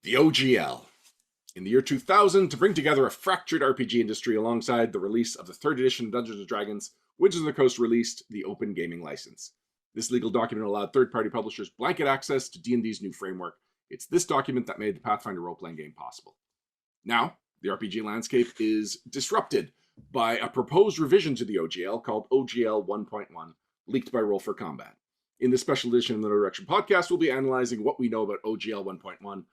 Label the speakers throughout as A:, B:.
A: The OGL. In the year 2000, to bring together a fractured RPG industry alongside the release of the third edition of Dungeons & Dragons, Wizards of the Coast released the Open Gaming License. This legal document allowed third-party publishers blanket access to D&D's new framework. It's this document that made the Pathfinder role-playing game possible. Now, the RPG landscape is disrupted by a proposed revision to the OGL called OGL 1.1, leaked by Roll for Combat. In this special edition of the No Direction podcast, we'll be analyzing what we know about OGL 1.1,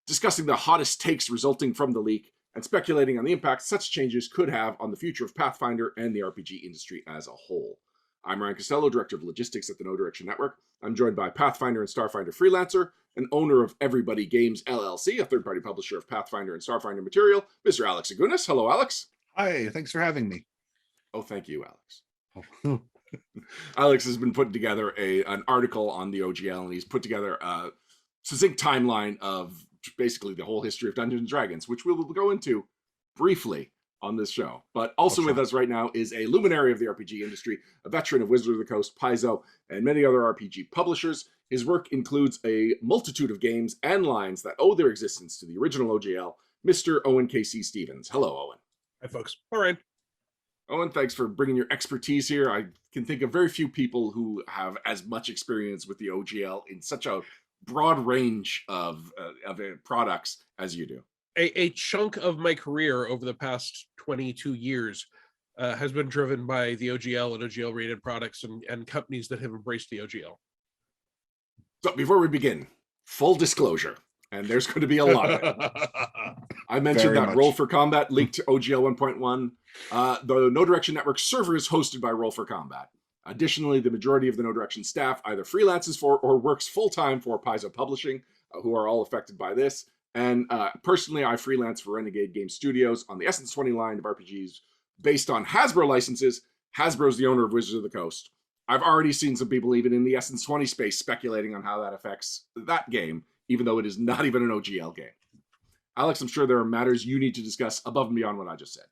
A: discussing the hottest takes resulting from the leak, and speculating on the impact such changes could have on the future of Pathfinder and the RPG industry as a whole. I'm Ryan Costello, Director of Logistics at the No Direction Network. I'm joined by Pathfinder and Starfinder freelancer and owner of Everybody Games LLC, a third-party publisher of Pathfinder and Starfinder material, Mr. Alex Augunas. Hello, Alex.
B: Hi, thanks for having me.
A: Oh, thank you, Alex. Alex has been putting together an article on the OGL, and he's put together a succinct timeline of basically the whole history of Dungeons & Dragons, which we will go into briefly on this show. But also with us right now is a luminary of the RPG industry, a veteran of Wizards of the Coast, Paizo, and many other RPG publishers. His work includes a multitude of games and lines that owe their existence to the original OGL, Mr. Owen K.C. Stevens. Hello, Owen.
C: Hi, folks. All right.
A: Owen, thanks for bringing your expertise here. I can think of very few people who have as much experience with the OGL in such a broad range of products as you do.
C: A chunk of my career over the past 22 years has been driven by the OGL and OGL rated products and companies that have embraced the OGL.
A: So before we begin, full disclosure, and there's going to be a lot of it. I mentioned that Roll for Combat leaked OGL 1.1. The No Direction Network server is hosted by Roll for Combat. Additionally, the majority of the No Direction staff either freelances for or works full-time for Paizo Publishing, who are all affected by this. And personally, I freelance for Renegade Game Studios on the Essence 20 line of RPGs based on Hasbro licenses. Hasbro's the owner of Wizards of the Coast. I've already seen some people even in the Essence 20 space speculating on how that affects that game, even though it is not even an OGL game. Alex, I'm sure there are matters you need to discuss above and beyond what I just said.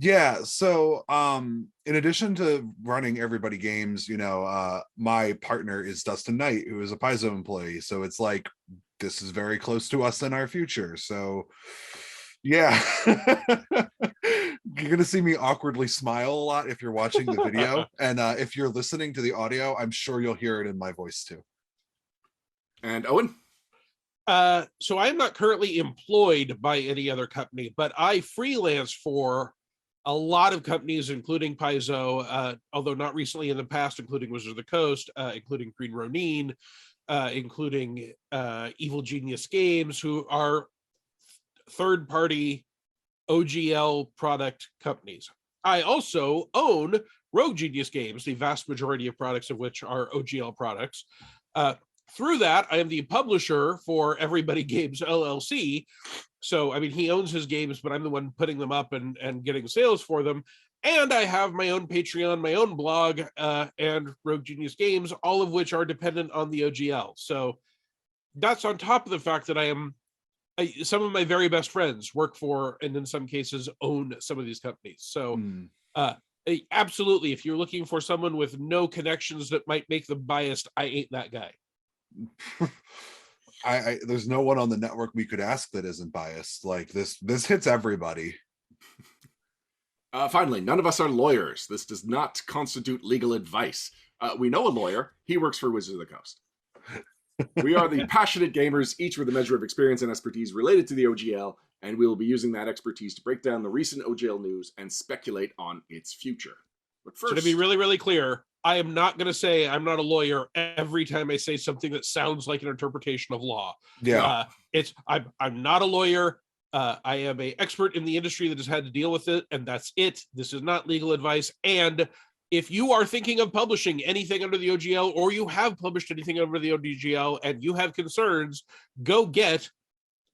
B: Yeah, so in addition to running Everybody Games, my partner is Dustin Knight, who is a Paizo employee. So it's like, this is very close to us in our future. So yeah, you're gonna see me awkwardly smile a lot if you're watching the video. And if you're listening to the audio, I'm sure you'll hear it in my voice too.
A: And Owen?
C: So I'm not currently employed by any other company, but I freelance for a lot of companies, including Paizo, although not recently in the past, including Wizards of the Coast, including Green Ronin, including Evil Genius Games, who are third-party OGL product companies. I also own Rogue Genius Games, the vast majority of products of which are OGL products. Through that, I am the publisher for Everybody Games LLC. So, I mean, he owns his games, but I'm the one putting them up and getting sales for them. And I have my own Patreon, my own blog, and Rogue Genius Games, all of which are dependent on the OGL. So that's on top of the fact that some of my very best friends work for, and in some cases own some of these companies. So absolutely, if you're looking for someone with no connections that might make them biased, I ain't that guy.
B: There's no one on the network we could ask that isn't biased. Like this hits everybody.
A: Finally, none of us are lawyers. This does not constitute legal advice. We know a lawyer. He works for Wizards of the Coast. We are the passionate gamers, each with a measure of experience and expertise related to the OGL, and we will be using that expertise to break down the recent OGL news and speculate on its future. But first,
C: so to be really, really clear, I am not going to say I'm not a lawyer every time I say something that sounds like an interpretation of law.
B: Yeah,
C: I'm not a lawyer. I am an expert in the industry that has had to deal with it, and that's it. This is not legal advice. And if you are thinking of publishing anything under the OGL, or you have published anything under the OGL and you have concerns, go get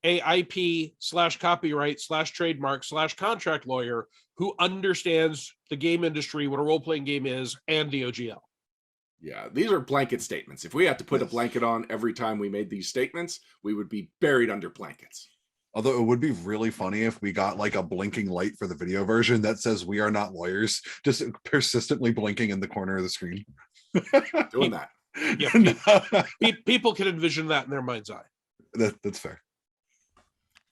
C: a IP/copyright/trademark/contract lawyer who understands the game industry, what a role-playing game is, and the OGL.
A: Yeah, these are blanket statements. If we had to put a blanket on every time we made these statements, we would be buried under blankets.
B: Although it would be really funny if we got like a blinking light for the video version that says we are not lawyers, just persistently blinking in the corner of the screen.
A: Doing that.
C: Yeah, people can envision that in their mind's eye.
B: That's fair.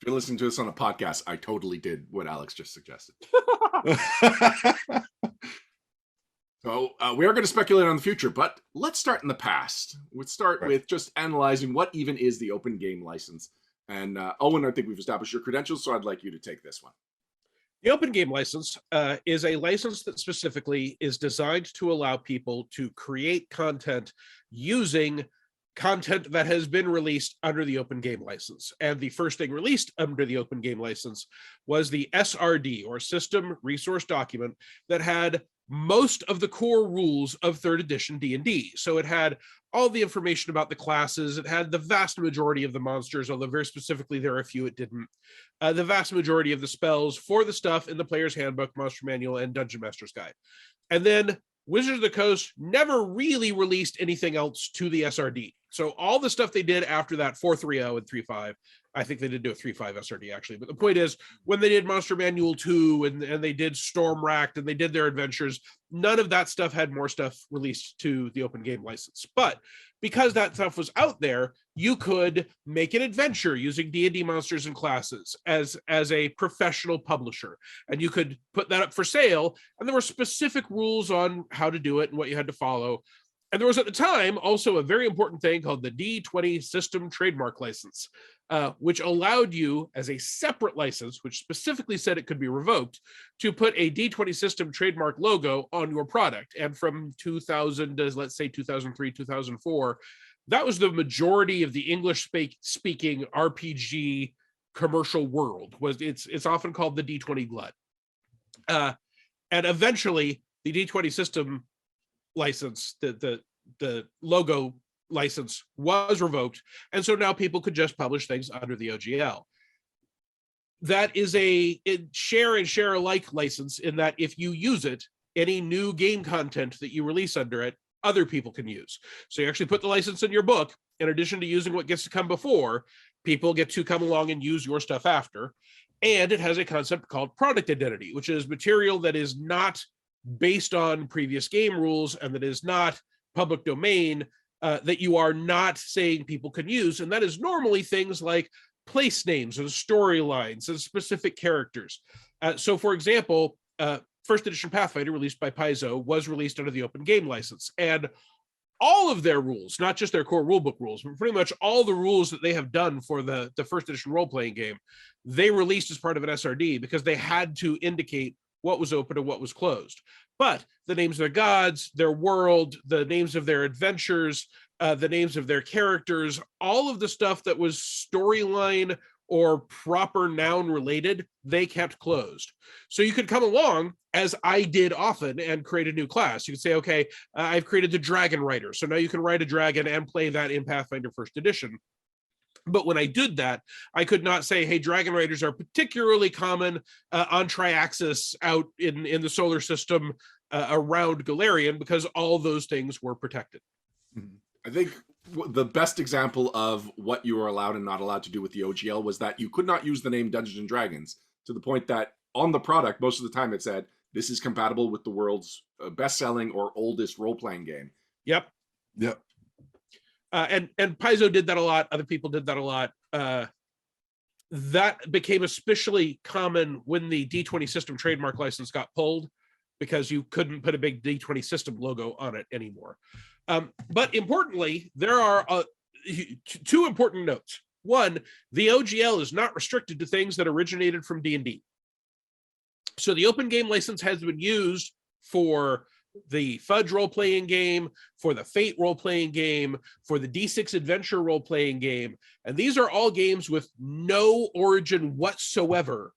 A: If you're listening to this on a podcast, I totally did what Alex just suggested. So we are going to speculate on the future, but let's start in the past. Let's start with just analyzing what even is the open game license. And Owen, I think we've established your credentials, so I'd like you to take this one.
C: The open game license is a license that specifically is designed to allow people to create content using content that has been released under the open game license. And the first thing released under the open game license was the SRD, or System Resource Document, that had most of the core rules of 3rd edition D&D. So it had all the information about the classes. It had the vast majority of the monsters, although very specifically there are a few it didn't. The vast majority of the spells for the stuff in the Player's Handbook, Monster Manual, and Dungeon Master's Guide. And then Wizards of the Coast never really released anything else to the SRD. So all the stuff they did after that 4.3.0 and 3.5, I think they did do a 3.5 SRD actually. But the point is, when they did Monster Manual 2 and they did Storm Racked and they did their adventures, none of that stuff had more stuff released to the open game license. But because that stuff was out there, you could make an adventure using D&D monsters and classes as a professional publisher. And you could put that up for sale. And there were specific rules on how to do it and what you had to follow. And there was at the time also a very important thing called the D20 System Trademark License, which allowed you as a separate license, which specifically said it could be revoked, to put a D20 System trademark logo on your product. And from 2000 to, let's say, 2003, 2004, that was the majority of the English-speaking RPG commercial world. It's often called the D20 glut. And eventually, the D20 System license, the logo license, was revoked, and so now people could just publish things under the OGL. That is a share and share alike license, in that if you use it, any new game content that you release under it, other people can use. So you actually put the license in your book. In addition to using what gets to come before, people get to come along and use your stuff after. And it has a concept called product identity, which is material that is not based on previous game rules and that is not public domain, that you are not saying people can use. And that is normally things like place names and storylines and specific characters. So for example, first edition Pathfinder, released by Paizo, was released under the open game license. And all of their rules, not just their core rulebook rules, but pretty much all the rules that they have done for the first edition role-playing game, they released as part of an SRD because they had to indicate what was open and what was closed. But the names of their gods, their world, the names of their adventures, the names of their characters, all of the stuff that was storyline or proper noun related, they kept closed. So you could come along, as I did often, and create a new class. You could say, okay, I've created the Dragon Rider. So now you can write a dragon and play that in Pathfinder first edition. But when I did that, I could not say, hey, Dragon Riders are particularly common on Triaxis out in the solar system around Galarian, because all those things were protected.
A: I think the best example of what you were allowed and not allowed to do with the OGL was that you could not use the name Dungeons and Dragons, to the point that on the product, most of the time it said, this is compatible with the world's best-selling or oldest role-playing game.
C: Yep. And Paizo did that a lot. Other people did that a lot. That became especially common when the D20 System trademark license got pulled, because you couldn't put a big D20 System logo on it anymore. But importantly, there are two important notes. One, the OGL is not restricted to things that originated from D&D. So the open game license has been used for the Fudge role-playing game, for the Fate role-playing game, for the D6 Adventure role-playing game. And these are all games with no origin whatsoever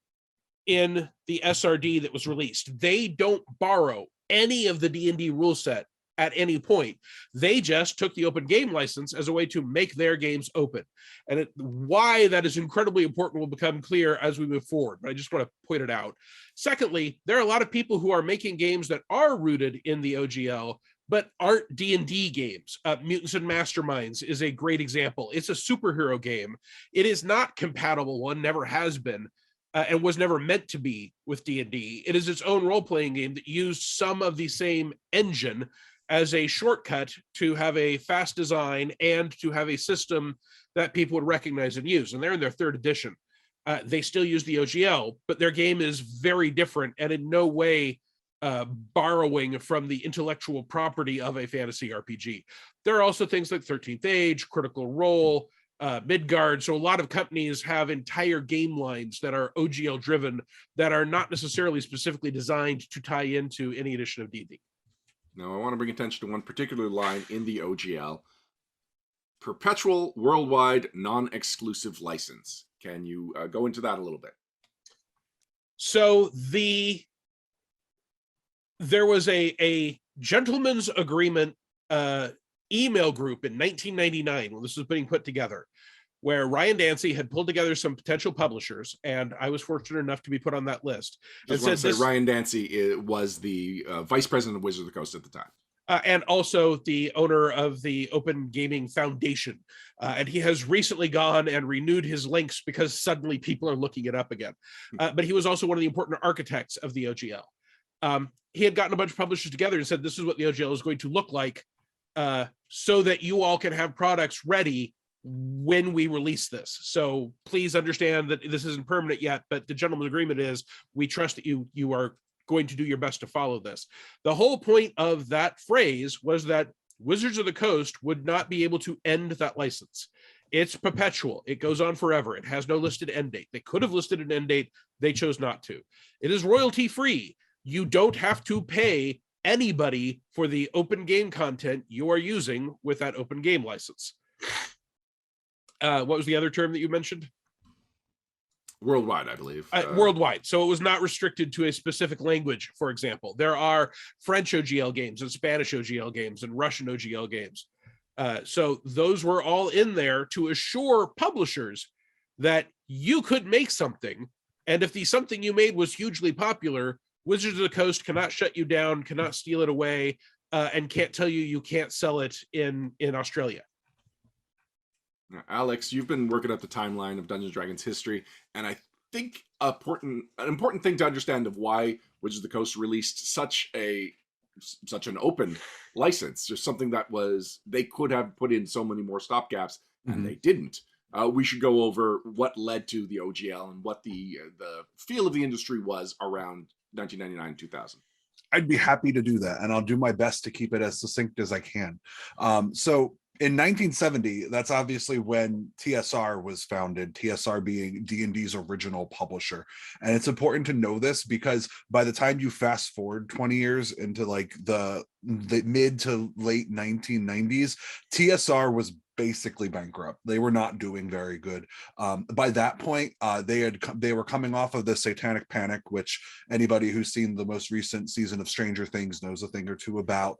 C: in the SRD that was released. They don't borrow any of the D&D rule set at any point. They just took the open game license as a way to make their games open. And why that is incredibly important will become clear as we move forward, but I just want to point it out. Secondly, there are a lot of people who are making games that are rooted in the OGL, but aren't D&D games. Mutants and Masterminds is a great example. It's a superhero game. It is not compatible, one never has been, and was never meant to be with D&D. It is its own role-playing game that used some of the same engine as a shortcut to have a fast design and to have a system that people would recognize and use. And they're in their third edition. They still use the OGL, but their game is very different and in no way borrowing from the intellectual property of a fantasy RPG. There are also things like 13th Age, Critical Role, Midgard. So a lot of companies have entire game lines that are OGL driven that are not necessarily specifically designed to tie into any edition of D&D.
A: Now, I want to bring attention to one particular line in the OGL. Perpetual worldwide non-exclusive license. Can you go into that a little bit?
C: So there was a gentleman's agreement email group in 1999 when this was being put together, where Ryan Dancy had pulled together some potential publishers, and I was fortunate enough to be put on that list.
A: Just want to say Ryan Dancy was the vice president of Wizards of the Coast at the time.
C: And also the owner of the Open Gaming Foundation. And he has recently gone and renewed his links because suddenly people are looking it up again. But he was also one of the important architects of the OGL. He had gotten a bunch of publishers together and said, this is what the OGL is going to look like so that you all can have products ready when we release this. So please understand that this isn't permanent yet, but the gentleman's agreement is we trust that you are going to do your best to follow this. The whole point of that phrase was that Wizards of the Coast would not be able to end that license. It's perpetual. It goes on forever. It has no listed end date. They could have listed an end date. They chose not to. It is royalty free. You don't have to pay anybody for the open game content you are using with that open game license. What was the other term that you mentioned?
A: Worldwide, I believe.
C: Worldwide. So it was not restricted to a specific language, for example. There are French OGL games and Spanish OGL games and Russian OGL games. So those were all in there to assure publishers that you could make something. And if the something you made was hugely popular, Wizards of the Coast cannot shut you down, cannot steal it away, and can't tell you can't sell it in Australia.
A: Now, Alex, you've been working up the timeline of Dungeons & Dragons history, and I think an important thing to understand of why Wizards of the Coast released such an open license, just something that they could have put in so many more stopgaps, and they didn't. We should go over what led to the OGL and what the feel of the industry was around 1999 2000.
B: I'd be happy to do that, and I'll do my best to keep it as succinct as I can. So in 1970, that's obviously when TSR was founded, TSR being D&D's original publisher. And it's important to know this because by the time you fast forward 20 years into like the mid to late 1990s, TSR was basically bankrupt. They were not doing very good. By that point, they were coming off of the Satanic Panic, which anybody who's seen the most recent season of Stranger Things knows a thing or two about.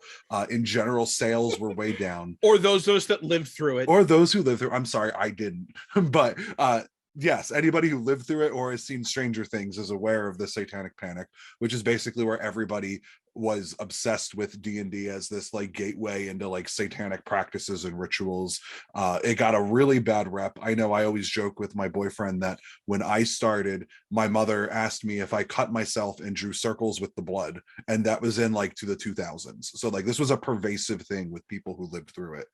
B: In general, sales were way down.
C: Or those that lived through it.
B: Or those who lived through. I'm sorry, I didn't. But yes, anybody who lived through it or has seen Stranger Things is aware of the Satanic Panic, which is basically where everybody was obsessed with D&D as this like gateway into like satanic practices and rituals. It got a really bad rep. I know I always joke with my boyfriend that when I started, my mother asked me if I cut myself and drew circles with the blood, and that was in like to the 2000s. So like this was a pervasive thing with people who lived through it.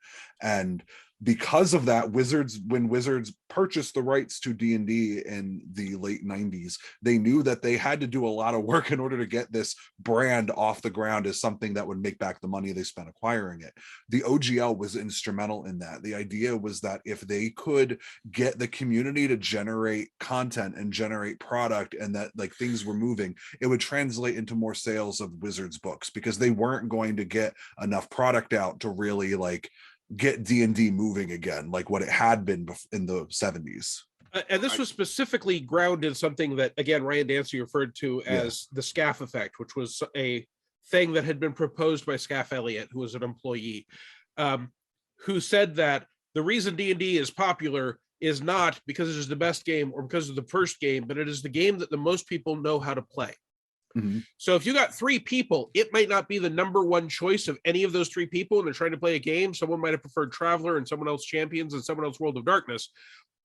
B: And because of that, when Wizards purchased the rights to D&D in the late 90s, they knew that they had to do a lot of work in order to get this brand off the ground as something that would make back the money they spent acquiring it. The OGL was instrumental in that. The idea was that if they could get the community to generate content and generate product and that like things were moving, it would translate into more sales of Wizards books because they weren't going to get enough product out to really like get D&D moving again, like what it had been in the 70s.
C: And this was specifically grounded in something that, again, Ryan Dancy referred to as the SCAF effect, which was a thing that had been proposed by Scaff Elliott, who was an employee, who said that the reason D&D is popular is not because it is the best game or because of the first game, but it is the game that the most people know how to play. Mm-hmm. So if you got 3 people, it might not be the number one choice of any of those 3 people and they're trying to play a game. Someone might have preferred Traveler and someone else Champions and someone else World of Darkness.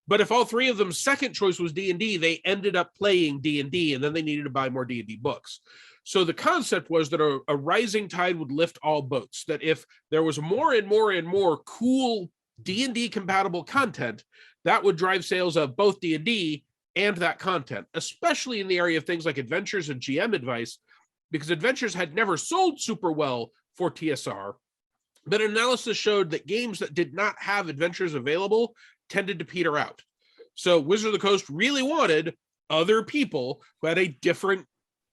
C: But if all 3 of them's second choice was D&D, they ended up playing D&D and then they needed to buy more D&D books. So the concept was that a rising tide would lift all boats, that if there was more and more and more cool D&D compatible content, that would drive sales of both D&D and that content, especially in the area of things like adventures and GM advice, because adventures had never sold super well for TSR. But analysis showed that games that did not have adventures available tended to peter out. So Wizards of the Coast really wanted other people who had a different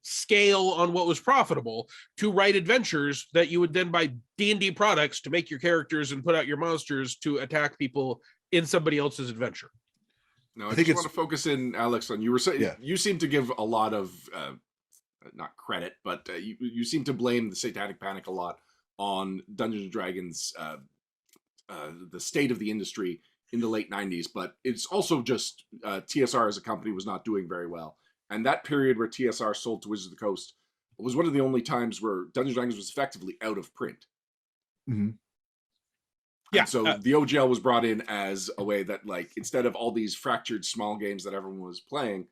C: scale on what was profitable to write adventures that you would then buy D&D products to make your characters and put out your monsters to attack people in somebody else's adventure.
A: Now, I just want to focus in, Alex, on you were saying you seem to give a lot of not credit, but you seem to blame the Satanic Panic a lot on Dungeons and Dragons, the state of the industry in the late 90s, but it's also just TSR as a company was not doing very well. And that period where TSR sold to Wizards of the Coast was one of the only times where Dungeons and Dragons was effectively out of print.
B: Mm-hmm.
A: Yeah. And so the OGL was brought in as a way that, like, instead of all these fractured small games that everyone was playing,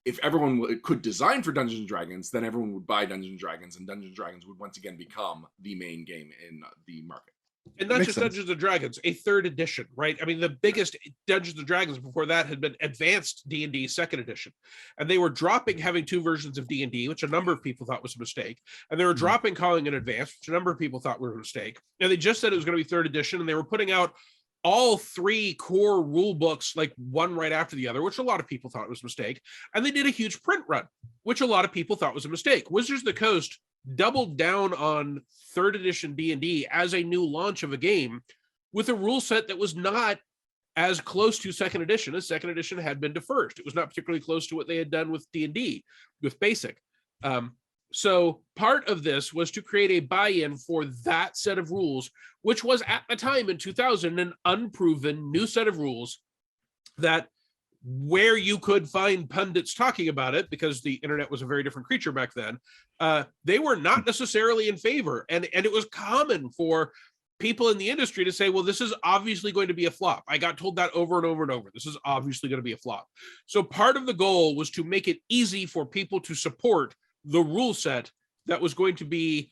A: if everyone could design for Dungeons and Dragons, then everyone would buy Dungeons and Dragons, and Dungeons and Dragons would once again become the main game in the market.
C: And not just Dungeons and Dragons, a third edition, right? I mean, the biggest Dungeons and Dragons before that had been Advanced D&D second edition. And they were dropping having two versions of D&D, which a number of people thought was a mistake. And they were dropping calling it Advanced, which a number of people thought were a mistake. And they just said it was going to be third edition, and they were putting out all three core rule books, like one right after the other, which a lot of people thought was a mistake. And they did a huge print run, which a lot of people thought was a mistake. Wizards of the Coast doubled down on third edition D&D as a new launch of a game with a rule set that was not as close to second edition as second edition had been to first. It was not particularly close to what they had done with D&D, with basic. So part of this was to create a buy-in for that set of rules, which was at the time in 2000 an unproven new set of rules that, where you could find pundits talking about it, because the internet was a very different creature back then, they were not necessarily in favor. And it was common for people in the industry to say, well, this is obviously going to be a flop. I got told that over and over and over. This is obviously going to be a flop. So part of the goal was to make it easy for people to support the rule set that was going to be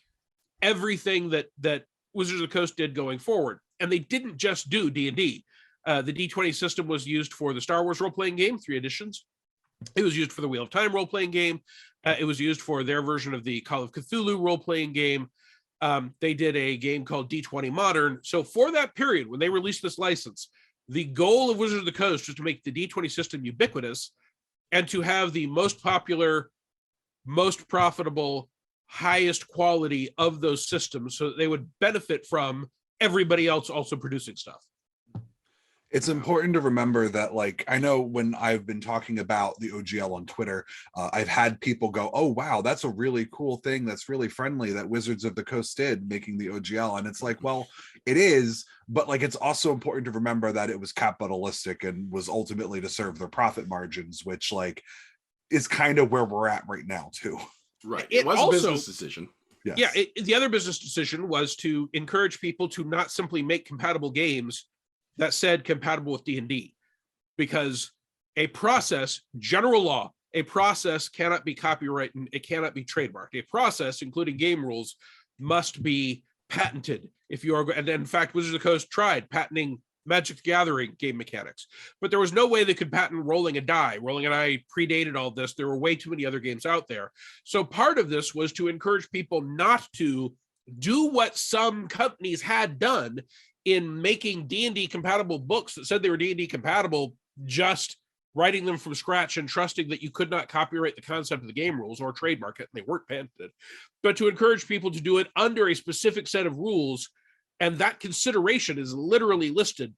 C: everything that Wizards of the Coast did going forward. And they didn't just do D&D. The D20 system was used for the Star Wars role-playing game, 3 editions. It was used for the Wheel of Time role-playing game. It was used for their version of the Call of Cthulhu role-playing game. They did a game called D20 Modern. So for that period, when they released this license, the goal of Wizards of the Coast was to make the D20 system ubiquitous and to have the most popular, most profitable, highest quality of those systems so that they would benefit from everybody else also producing stuff.
B: It's important to remember that, like, I know when I've been talking about the OGL on Twitter, I've had people go, oh, wow, that's a really cool thing. That's really friendly that Wizards of the Coast did making the OGL. And it's like, well, it is, but like, it's also important to remember that it was capitalistic and was ultimately to serve their profit margins, which like is kind of where we're at right now too.
A: Right. It was also a business decision.
B: Yes.
C: Yeah. The other business decision was to encourage people to not simply make compatible games that said compatible with D&D, because a process, general law, a process cannot be copyrighted, it cannot be trademarked. A process, including game rules, must be patented. If you are, and in fact, Wizards of the Coast tried patenting Magic the Gathering game mechanics, but there was no way they could patent rolling a die. Rolling a die predated all this. There were way too many other games out there. So part of this was to encourage people not to do what some companies had done in making D&D compatible books that said they were D&D compatible, just writing them from scratch and trusting that you could not copyright the concept of the game rules or trademark it, and they weren't patented, but to encourage people to do it under a specific set of rules. And that consideration is literally listed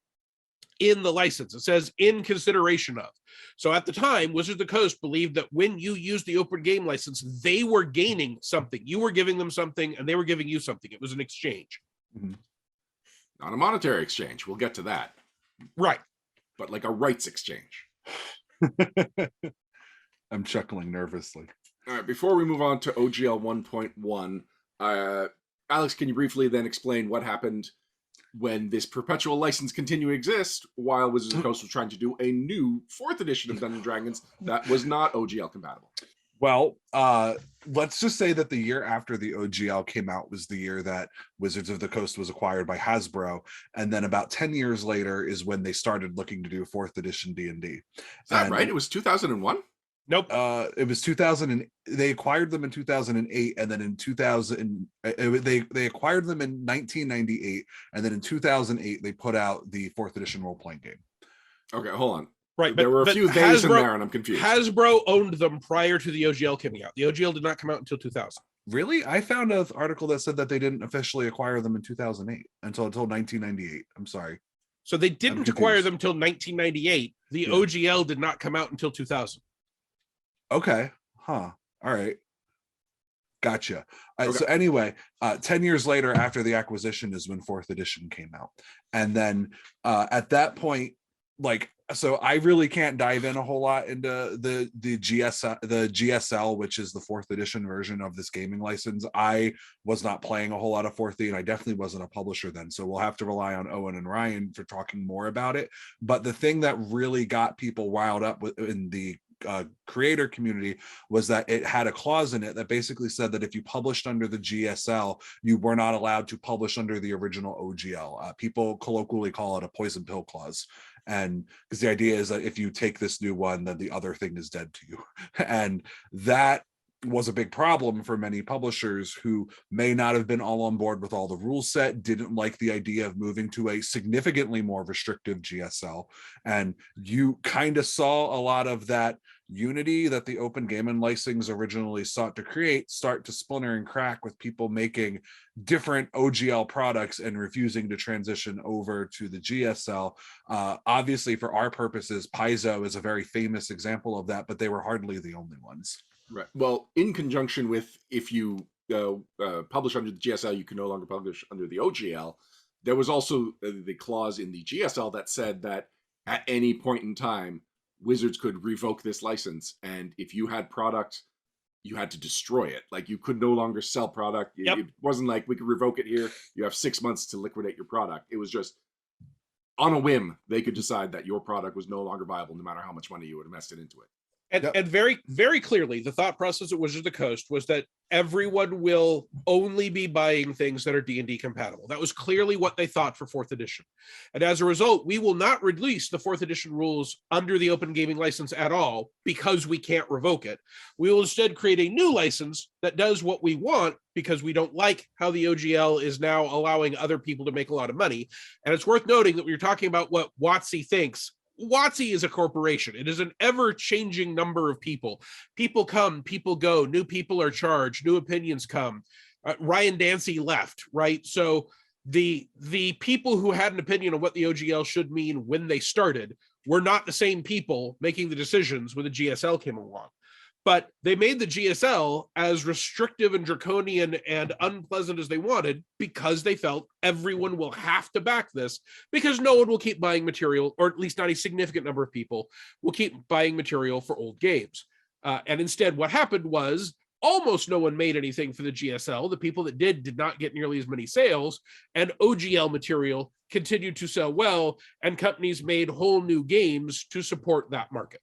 C: in the license. It says in consideration of. So at the time, Wizards of the Coast believed that when you used the open game license, they were gaining something. You were giving them something and they were giving you something. It was an exchange.
B: Mm-hmm.
A: Not a monetary exchange. We'll get to that.
C: Right.
A: But like a rights exchange.
B: I'm chuckling nervously.
A: All right. Before we move on to OGL 1.1, Alex, can you briefly then explain what happened when this perpetual license continued to exist while Wizards of the Coast was trying to do a new 4th edition of Dungeons & Dragons that was not OGL compatible?
B: Well, let's just say that the year after the OGL came out was the year that Wizards of the Coast was acquired by Hasbro, and then about 10 years later is when they started looking to do 4th edition D&D.
A: Is that right? It was 2001?
C: Nope.
B: It was 2000. They acquired them in 2008, and then in 2000, they acquired them in 1998, and then in 2008 they put out the 4th edition role playing game.
A: Okay, hold on.
C: Right,
A: there were a few theys in there, and I'm confused.
C: Hasbro owned them prior to the OGL coming out. The OGL did not come out until 2000.
B: Really? I found an article that said that they didn't officially acquire them in 2008 until 1998. I'm sorry.
C: So they didn't acquire them until 1998. The OGL did not come out until 2000.
B: Okay. Huh. All right. Gotcha. Okay. So anyway, 10 years later after the acquisition is when 4th edition came out. And then at that point, so I really can't dive in a whole lot into the GSL, which is the 4th edition version of this gaming license. I was not playing a whole lot of 4th, and I definitely wasn't a publisher then. So we'll have to rely on Owen and Ryan for talking more about it. But the thing that really got people riled up in the creator community was that it had a clause in it that basically said that if you published under the GSL, you were not allowed to publish under the original OGL. People colloquially call it a poison pill clause. And because the idea is that if you take this new one, then the other thing is dead to you. And that was a big problem for many publishers who may not have been all on board with all the rule set, didn't like the idea of moving to a significantly more restrictive GSL. And you kind of saw a lot of that unity that the open gaming license originally sought to create start to splinter and crack, with people making different OGL products and refusing to transition over to the GSL. Obviously, for our purposes, Paizo is a very famous example of that, but they were hardly the only ones.
A: Right. Well, in conjunction with, if you publish under the GSL, you can no longer publish under the OGL. There was also the clause in the GSL that said that at any point in time, Wizards could revoke this license, and if you had product, you had to destroy it. Like, you could no longer sell product.
C: Yep.
A: It wasn't like we could revoke it here. You have 6 months to liquidate your product. It was just on a whim. They could decide that your product was no longer viable, no matter how much money you would invested into it.
C: And very, very clearly, the thought process at Wizards of the Coast was that everyone will only be buying things that are D&D compatible. That was clearly what they thought for 4th edition. And as a result, we will not release the 4th edition rules under the open gaming license at all because we can't revoke it. We will instead create a new license that does what we want because we don't like how the OGL is now allowing other people to make a lot of money. And it's worth noting that when you're talking about what WotC thinks, WotC is a corporation. It is an ever-changing number of people. People come, people go, new people are charged, new opinions come. Ryan Dancy left, right? So the people who had an opinion on what the OGL should mean when they started were not the same people making the decisions when the GSL came along. But they made the GSL as restrictive and draconian and unpleasant as they wanted because they felt everyone will have to back this because no one will keep buying material, or at least not a significant number of people will keep buying material for old games. And instead, what happened was almost no one made anything for the GSL. The people that did not get nearly as many sales, and OGL material continued to sell well, and companies made whole new games to support that market.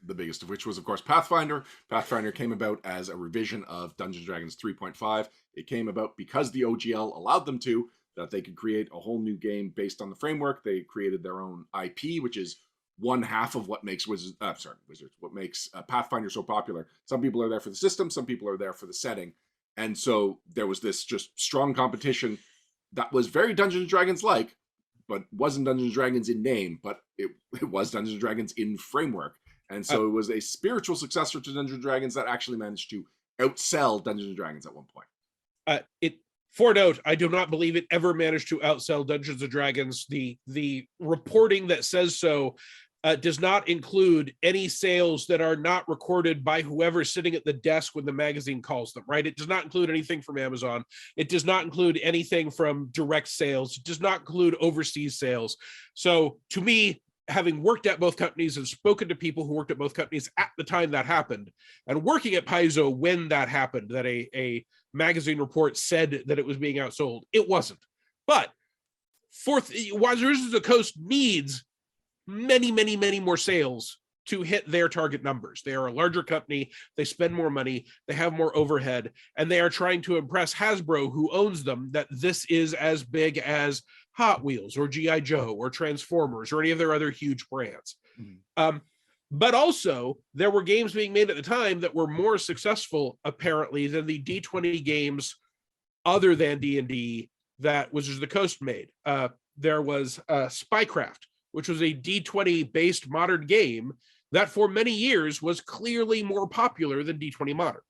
A: The biggest of which was, of course, Pathfinder. Pathfinder came about as a revision of Dungeons & Dragons 3.5. It came about because the OGL allowed them to, that they could create a whole new game based on the framework. They created their own IP, which is one half of what makes what makes Pathfinder so popular. Some people are there for the system, some people are there for the setting. And so there was this just strong competition that was very Dungeons & Dragons-like, but wasn't Dungeons & Dragons in name, but it was Dungeons & Dragons in framework. And so it was a spiritual successor to Dungeons & Dragons that actually managed to outsell Dungeons & Dragons at one point.
C: For note, I do not believe it ever managed to outsell Dungeons & Dragons. The reporting that says so does not include any sales that are not recorded by whoever's sitting at the desk when the magazine calls them, right? It does not include anything from Amazon. It does not include anything from direct sales. It does not include overseas sales. So to me, having worked at both companies and spoken to people who worked at both companies at the time that happened, and working at Paizo when that happened, that a magazine report said that it was being outsold. It wasn't. But Wizards of the Coast needs many, many, many more sales to hit their target numbers. They are a larger company, they spend more money, they have more overhead, and they are trying to impress Hasbro, who owns them, that this is as big as Hot Wheels or G.I. Joe or Transformers or any of their other huge brands. But also, there were games being made at the time that were more successful, apparently, than the D20 games other than D&D that Wizards of the Coast made. There was Spycraft, which was a D20-based modern game that for many years was clearly more popular than D20 Modern.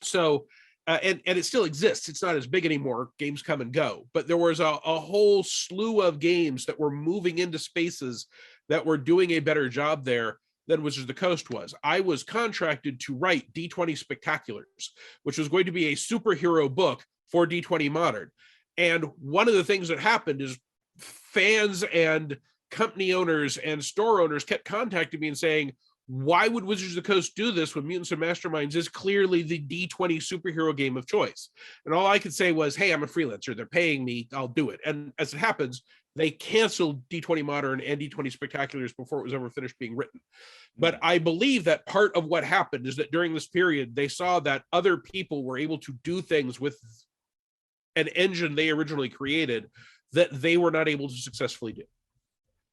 C: So, and it still exists. It's not as big anymore. Games come and go. But there was a whole slew of games that were moving into spaces that were doing a better job there than Wizards of the Coast was. I was contracted to write D20 Spectaculars, which was going to be a superhero book for D20 Modern. And one of the things that happened is fans and company owners and store owners kept contacting me and saying, why would Wizards of the Coast do this when Mutants and Masterminds is clearly the D20 superhero game of choice? And all I could say was, hey, I'm a freelancer. They're paying me. I'll do it. And as it happens, they canceled D20 Modern and D20 Spectaculars before it was ever finished being written. But I believe that part of what happened is that during this period, they saw that other people were able to do things with an engine they originally created that they were not able to successfully do.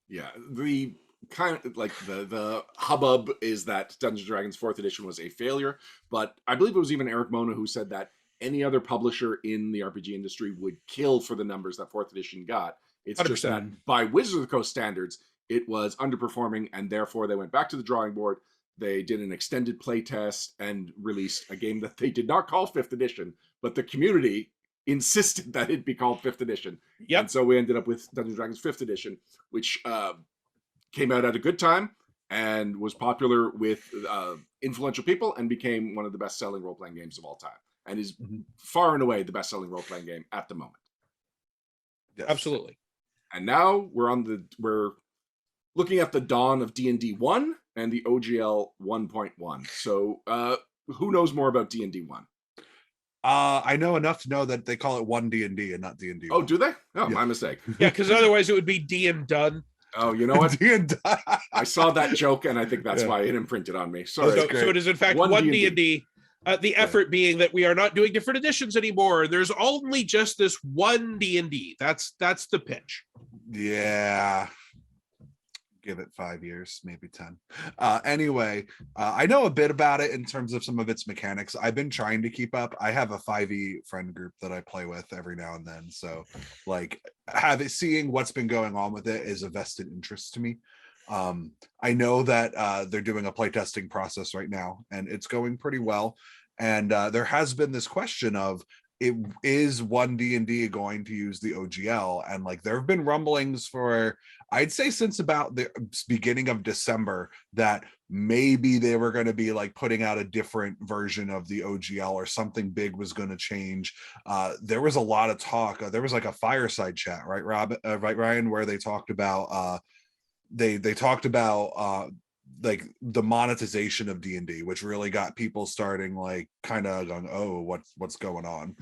A: Yeah, the kind of like the hubbub is that Dungeons & Dragons 4th edition was a failure, but I believe it was even Eric Mona who said that any other publisher in the RPG industry would kill for the numbers that 4th edition got. It's 100%. Just that by Wizards of the Coast standards, it was underperforming, and therefore they went back to the drawing board. They did an extended play test and released a game that they did not call 5th edition, but the community insisted that it be called 5th edition.
C: Yep.
A: And so we ended up with Dungeons & Dragons 5th edition, which came out at a good time and was popular with influential people and became one of the best-selling role-playing games of all time, and is far and away the best-selling role-playing game at the moment.
C: Yes. Absolutely.
A: And now we're looking at the dawn of D&D 1 and the OGL 1.1. So who knows more about D&D 1?
B: I know enough to know that they call it 1 D&D and not D&D 1.
A: Oh, do they? Oh, yeah. My mistake.
C: Yeah, because otherwise it would be D and done.
A: Oh, you know what?
B: D and done.
A: I saw that joke, and I think that's why it imprinted on me. Sorry.
C: So it is, in fact, 1 D&D. The effort being that we are not doing different editions anymore. There's only just this 1 D&D. That's the pitch.
B: Yeah. Give it 5 years, maybe 10. Anyway, I know a bit about it in terms of some of its mechanics. I've been trying to keep up. I have a 5e friend group that I play with every now and then. So like seeing what's been going on with it is a vested interest to me. I know that they're doing a playtesting process right now, and it's going pretty well. And there has been this question of, is 1 D&D going to use the OGL? And like there have been rumblings for, I'd say, since about the beginning of December, that maybe they were going to be like putting out a different version of the OGL, or something big was going to change. There was a lot of talk. There was like a fireside chat, right, right, Ryan, where they talked about they talked about like the monetization of D&D, which really got people starting like kind of going, oh, what's going on?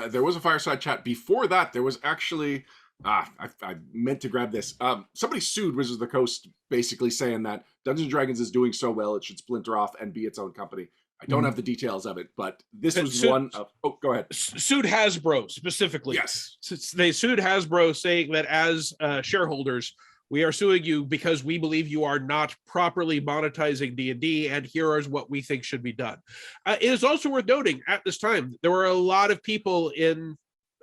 A: There was a fireside chat. Before that, there was actually I meant to grab this. Somebody sued Wizards of the Coast, basically saying that Dungeons & Dragons is doing so well it should splinter off and be its own company. I don't have the details of it, but this was one of... Oh, go ahead.
C: Sued Hasbro specifically.
A: Yes.
C: They sued Hasbro, saying that as shareholders, we are suing you because we believe you are not properly monetizing D&D, and here is what we think should be done. It is also worth noting, at this time, there were a lot of people in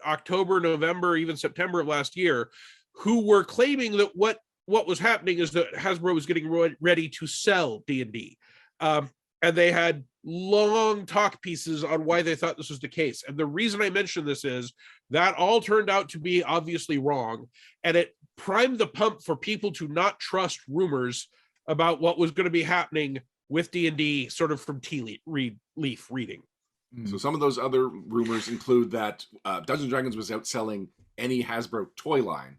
C: October, November, even September of last year who were claiming that what was happening is that Hasbro was getting ready to sell D&D. And they had long talk pieces on why they thought this was the case. And the reason I mention this is that all turned out to be obviously wrong, and it primed the pump for people to not trust rumors about what was going to be happening with D&D, sort of from tea leaf reading.
A: So some of those other rumors include that Dungeons & Dragons was outselling any Hasbro toy line,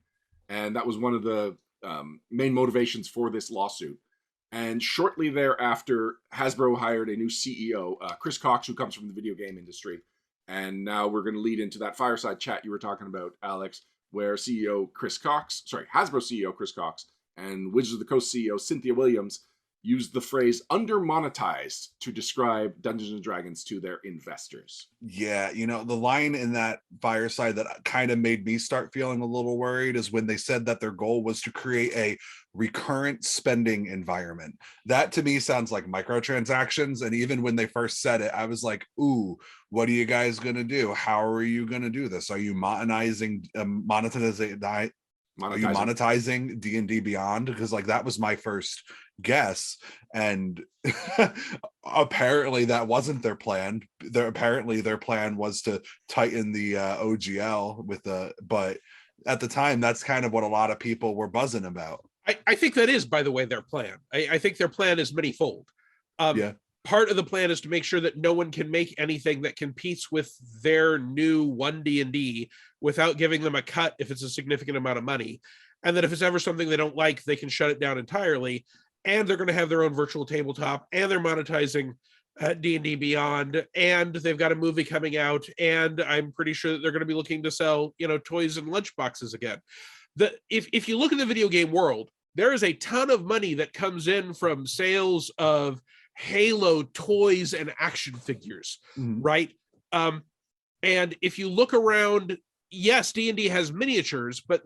A: and that was one of the main motivations for this lawsuit. And shortly thereafter, Hasbro hired a new CEO, Chris Cox, who comes from the video game industry. And now we're going to lead into that fireside chat you were talking about, Alex, where Hasbro CEO Chris Cox And Wizards of the Coast CEO Cynthia Williams used the phrase under-monetized to describe Dungeons and Dragons to their investors.
B: Yeah, you know, the line in that fireside that kind of made me start feeling a little worried is when they said that their goal was to create a recurrent spending environment. That to me sounds like microtransactions. And even when they first said it, I was like, ooh, what are you guys going to do? How are you going to do this? Are you monetizing Are you monetizing D&D Beyond? Because like that was my first guess, and apparently that wasn't their plan. Apparently their plan was to tighten the OGL with the, but at the time that's kind of what a lot of people were buzzing about.
C: I think that is, by the way, their plan. I think their plan is manyfold.
B: Yeah.
C: Part of the plan is to make sure that no one can make anything that competes with their new 1D&D without giving them a cut if it's a significant amount of money. And that if it's ever something they don't like, they can shut it down entirely. And they're going to have their own virtual tabletop, and they're monetizing D&D Beyond, and they've got a movie coming out, and I'm pretty sure that they're going to be looking to sell, you know, toys and lunchboxes again. If you look at the video game world, there is a ton of money that comes in from sales of Halo toys and action figures, right? And if you look around, yes, D&D has miniatures, but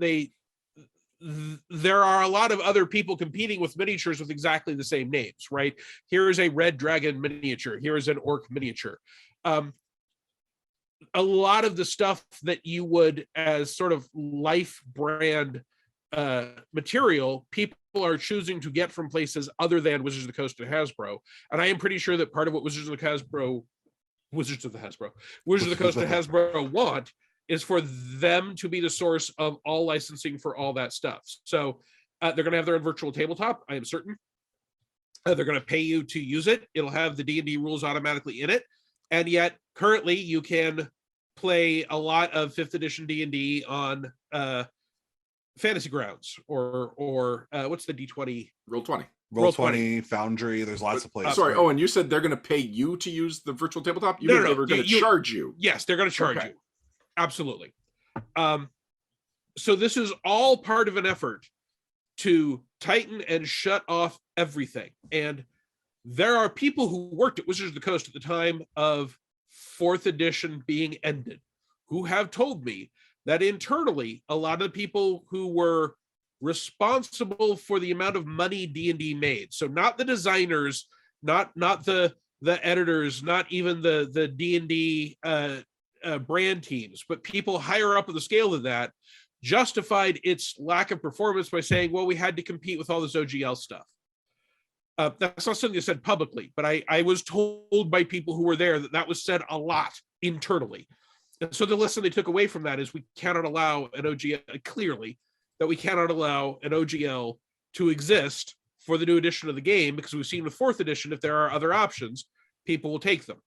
C: there are a lot of other people competing with miniatures with exactly the same names, right? Here is a red dragon miniature. Here is an orc miniature. A lot of the stuff that you would, as sort of life brand material, people are choosing to get from places other than Wizards of the Coast and Hasbro. And I am pretty sure that part of what Wizards of the Coast and Hasbro want is for them to be the source of all licensing for all that stuff. So they're going to have their own virtual tabletop, I am certain. They're going to pay you to use it. It'll have the D&D rules automatically in it. And yet, currently, you can play a lot of 5th edition D&D on Fantasy Grounds or what's the D20?
A: Roll20.
B: Roll20, Foundry, there's lots of places.
A: Sorry, Owen, you said they're going to pay you to use the virtual tabletop? You mean they were going to charge you?
C: Yes, they're going to charge you. Absolutely. So this is all part of an effort to tighten and shut off everything. And there are people who worked at Wizards of the Coast at the time of 4th edition being ended who have told me that internally, a lot of the people who were responsible for the amount of money D&D made, so not the designers, not the editors, not even the D&D brand teams, but people higher up on the scale than that, justified its lack of performance by saying, well, we had to compete with all this OGL stuff. That's not something they said publicly, but I was told by people who were there that was said a lot internally. And so the lesson they took away from that is we cannot allow an OGL, clearly, that we cannot allow an OGL to exist for the new edition of the game, because we've seen with 4th edition, if there are other options, people will take them.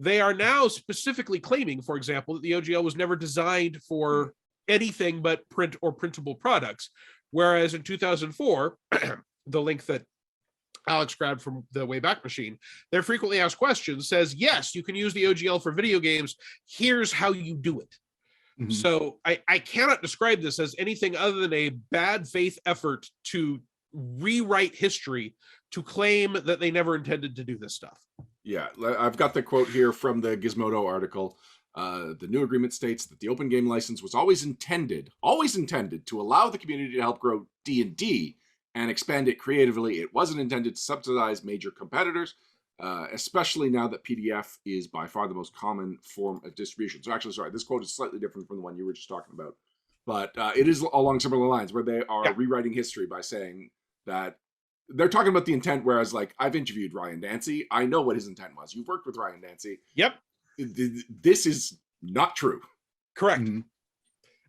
C: They are now specifically claiming, for example, that the OGL was never designed for anything but print or printable products. Whereas in 2004, the link that Alex grabbed from the Wayback Machine, their frequently asked questions says, yes, you can use the OGL for video games. Here's how you do it. Mm-hmm. So I cannot describe this as anything other than a bad faith effort to rewrite history to claim that they never intended to do this stuff.
A: Yeah, I've got the quote here from the Gizmodo article. The new agreement states that the open game license was always intended to allow the community to help grow D&D and expand it creatively. It wasn't intended to subsidize major competitors, especially now that PDF is by far the most common form of distribution. So actually, sorry, this quote is slightly different from the one you were just talking about. But it is along similar lines where they are rewriting history by saying that they're talking about the intent, whereas like I've interviewed Ryan Dancy. I know what his intent was. You've worked with Ryan Dancy.
C: Yep.
A: This is not true.
C: Correct. Mm-hmm.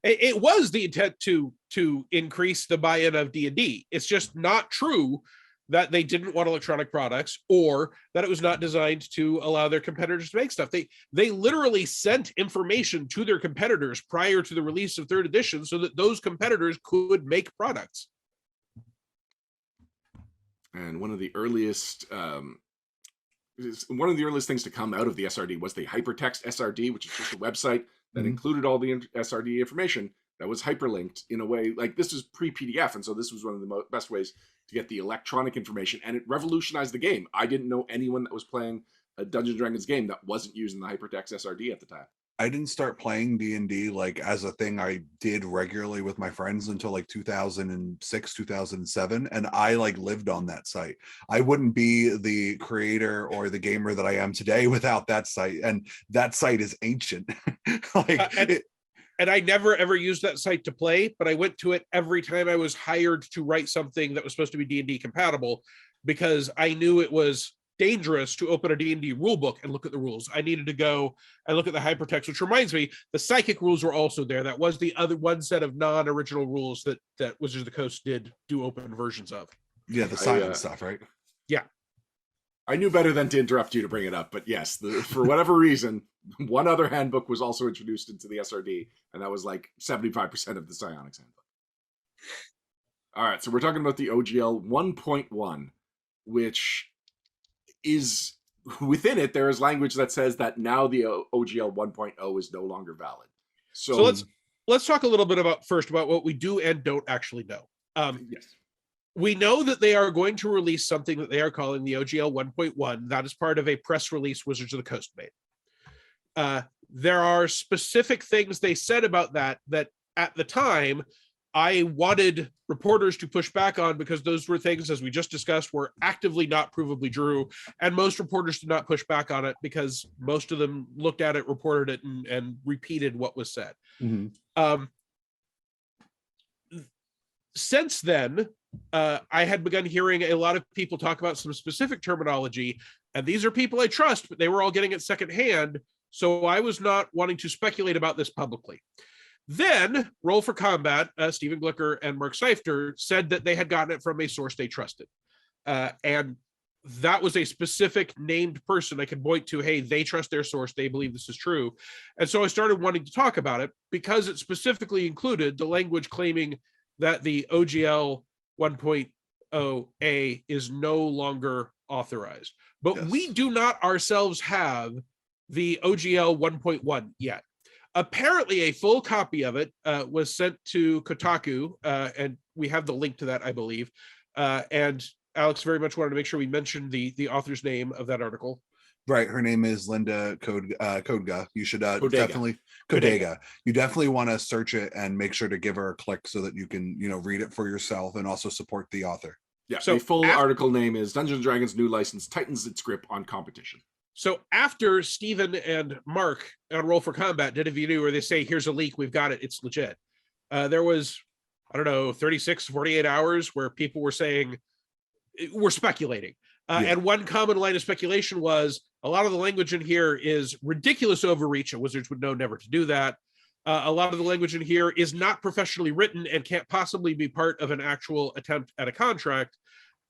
C: It was the intent to increase the buy-in of D&D. It's just not true that they didn't want electronic products or that it was not designed to allow their competitors to make stuff. They literally sent information to their competitors prior to the release of 3rd edition so that those competitors could make products.
A: And one of the earliest things to come out of the SRD was the hypertext SRD, which is just a website that included all the SRD information. that was hyperlinked in a way, like this was pre-PDF, and so this was one of the best ways to get the electronic information, and it revolutionized the game. I didn't know anyone that was playing a Dungeons & Dragons game that wasn't using the hypertext SRD at the time.
B: I didn't start playing D&D like as a thing I did regularly with my friends until like 2006, 2007. And I like lived on that site. I wouldn't be the creator or the gamer that I am today without that site. And that site is ancient.
C: And I never ever used that site to play, but I went to it every time I was hired to write something that was supposed to be D&D compatible, because I knew it was dangerous to open a D&D rule book and look at the rules. I needed to go and look at the hypertext, which reminds me, the psychic rules were also there. That was the other one set of non-original rules that Wizards of the Coast did do open versions of.
B: Yeah, the science stuff, right?
C: Yeah.
A: I knew better than to interrupt you to bring it up, but yes, for whatever reason, one other handbook was also introduced into the SRD, and that was like 75% of the Psionics handbook. All right, so we're talking about the OGL 1.1, which is, within it, there is language that says that now the OGL 1.0 is no longer valid. So
C: let's talk a little bit about what we do and don't actually know.
A: Yes.
C: We know that they are going to release something that they are calling the OGL 1.1. That is part of a press release Wizards of the Coast made. There are specific things they said about that at the time I wanted reporters to push back on, because those were things, as we just discussed, were actively not provably true. And most reporters did not push back on it because most of them looked at it, reported it, and repeated what was said.
B: Mm-hmm.
C: Since then, I had begun hearing a lot of people talk about some specific terminology, and these are people I trust, but they were all getting it secondhand, so I was not wanting to speculate about this publicly. Then, Roll for Combat, Stephen Glicker and Mark Seifter said that they had gotten it from a source they trusted. And that was a specific named person I could point to. Hey, they trust their source. They believe this is true. And so I started wanting to talk about it because it specifically included the language claiming that the OGL 1.0A is no longer authorized. But
B: Yes.
C: We do not ourselves have the OGL 1.1 yet. Apparently, a full copy of it was sent to Kotaku, and we have the link to that, I believe. And Alex very much wanted to make sure we mentioned the author's name of that article.
B: Right, her name is Linda Kodga. You should definitely
C: Kodega.
B: You definitely want to search it and make sure to give her a click so that you can read it for yourself and also support the author.
A: Yeah. So the full article name is Dungeons & Dragons new license tightens its grip on competition.
C: So after Stephen and Mark on Roll for Combat did a video where they say, here's a leak, we've got it, it's legit. There was, 36, 48 hours where people were saying, we're speculating. And one common line of speculation was, a lot of the language in here is ridiculous overreach, and Wizards would know never to do that. A lot of the language in here is not professionally written and can't possibly be part of an actual attempt at a contract.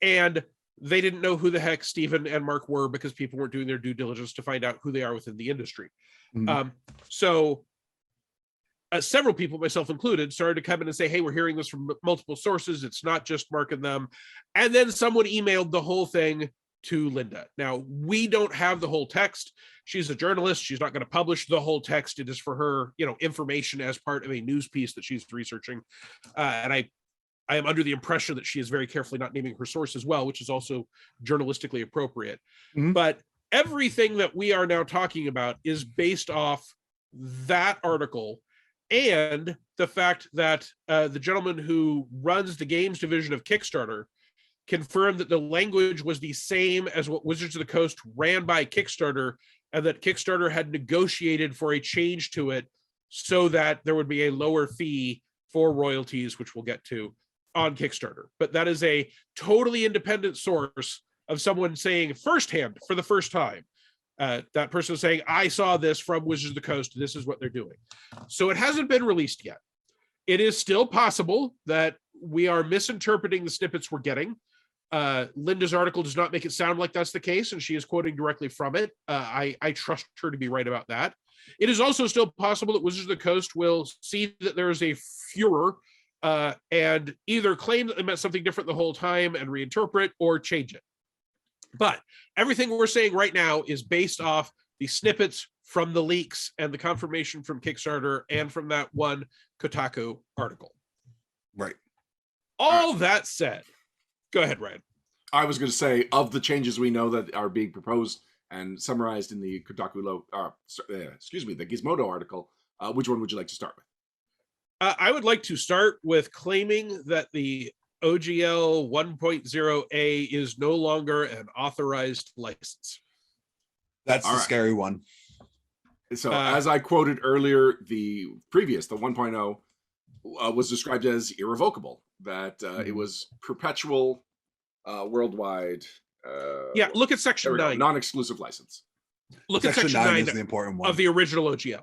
C: And they didn't know who the heck Stephen and Mark were because people weren't doing their due diligence to find out who they are within the industry. Mm-hmm. So several people, myself included, started to come in and say, hey, we're hearing this from multiple sources. It's not just Mark and them. And then someone emailed the whole thing to Linda. Now, we don't have the whole text. She's a journalist. She's not going to publish the whole text. It is for her, information as part of a news piece that she's researching. And I am under the impression that she is very carefully not naming her source as well, which is also journalistically appropriate. Mm-hmm. But everything that we are now talking about is based off that article and the fact that the gentleman who runs the games division of Kickstarter confirmed that the language was the same as what Wizards of the Coast ran by Kickstarter, and that Kickstarter had negotiated for a change to it so that there would be a lower fee for royalties, which we'll get to, on Kickstarter. But that is a totally independent source of someone saying firsthand for the first time. That person is saying, I saw this from Wizards of the Coast. This is what they're doing. So it hasn't been released yet. It is still possible that we are misinterpreting the snippets we're getting. Linda's article does not make it sound like that's the case, and she is quoting directly from it. I trust her to be right about that. It is also still possible that Wizards of the Coast will see that there is a furor and either claim that they meant something different the whole time and reinterpret, or change it. But everything we're saying right now is based off the snippets from the leaks and the confirmation from Kickstarter and from that one Kotaku article.
B: Right.
C: All that said, go ahead, Ryan.
A: I was going to say, of the changes we know that are being proposed and summarized in the Kotaku, the Gizmodo article, which one would you like to start with?
C: I would like to start with claiming that the OGL 1.0A is no longer an authorized license.
B: That's the scary one.
A: So as I quoted earlier, the 1.0 was described as irrevocable, that it was perpetual, worldwide.
C: Look at Section 9.
A: Non-exclusive license.
C: Look at Section 9
B: is the important one.
C: of the original OGL.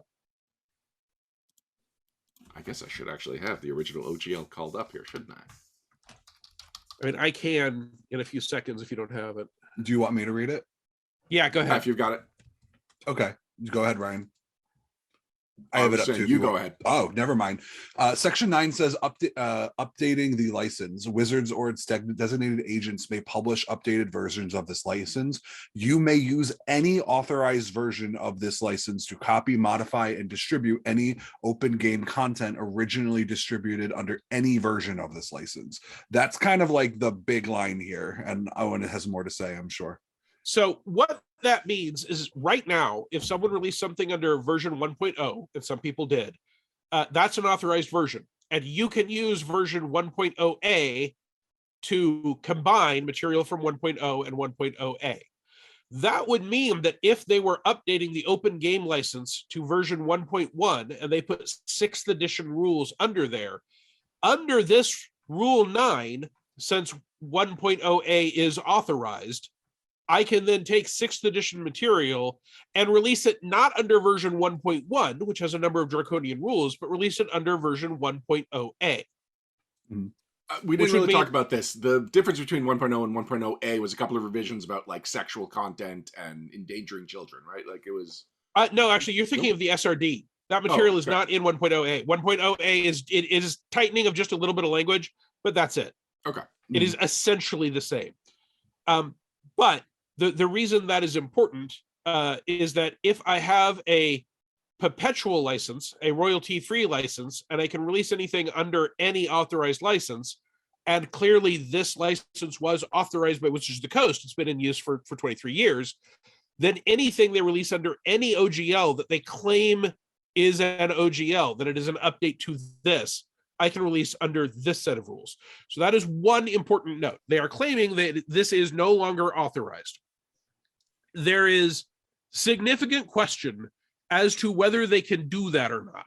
A: I guess I should actually have the original OGL called up here, shouldn't I?
C: I mean, I can in a few seconds if you don't have it.
B: Do you want me to read it?
C: Yeah, go ahead.
A: If you've got it.
B: Okay, go ahead, Ryan. I have it up too.
A: You go ahead.
B: Oh, never mind. Section 9 says updating the license. Wizards or its designated agents may publish updated versions of this license. You may use any authorized version of this license to copy, modify, and distribute any open game content originally distributed under any version of this license. That's kind of like the big line here, and Owen has more to say, I'm sure.
C: So what that means is right now, if someone released something under version 1.0, and some people did, that's an authorized version. And you can use version 1.0A to combine material from 1.0 and 1.0A. That would mean that if they were updating the open game license to version 1.1 and they put 6th edition rules under there, under this rule 9, since 1.0A is authorized, I can then take 6th edition material and release it not under version 1.1, which has a number of draconian rules, but release it under version 1.0A.
A: We didn't really talk about this. The difference between 1.0 and 1.0A was a couple of revisions about like sexual content and endangering children, right? Like it was.
C: No, actually, you're thinking of the SRD. That material is not in 1.0A. 1.0A is tightening of just a little bit of language, but that's it.
A: Okay.
C: It is essentially the same. But the reason that is important is that if I have a perpetual license, a royalty-free license, and I can release anything under any authorized license, and clearly this license was authorized by Wizards of the Coast, it's been in use for 23 years, then anything they release under any OGL that they claim is an OGL, that it is an update to this, I can release under this set of rules. So that is one important note. They are claiming that this is no longer authorized. There is significant question as to whether they can do that or not.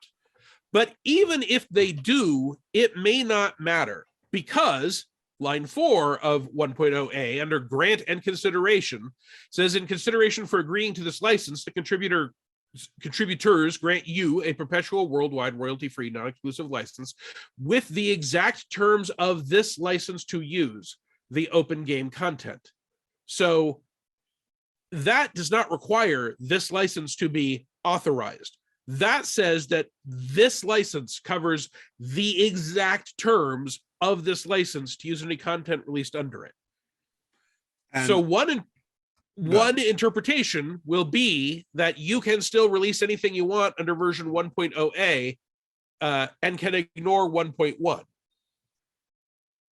C: But even if they do, it may not matter, because line 4 of 1.0A under grant and consideration says, in consideration for agreeing to this license, the contributors grant you a perpetual worldwide royalty-free non-exclusive license with the exact terms of this license to use the open game content. So that does not require this license to be authorized. That says that this license covers the exact terms of this license to use any content released under it. And so one interpretation will be that you can still release anything you want under version 1.0A and can ignore 1.1.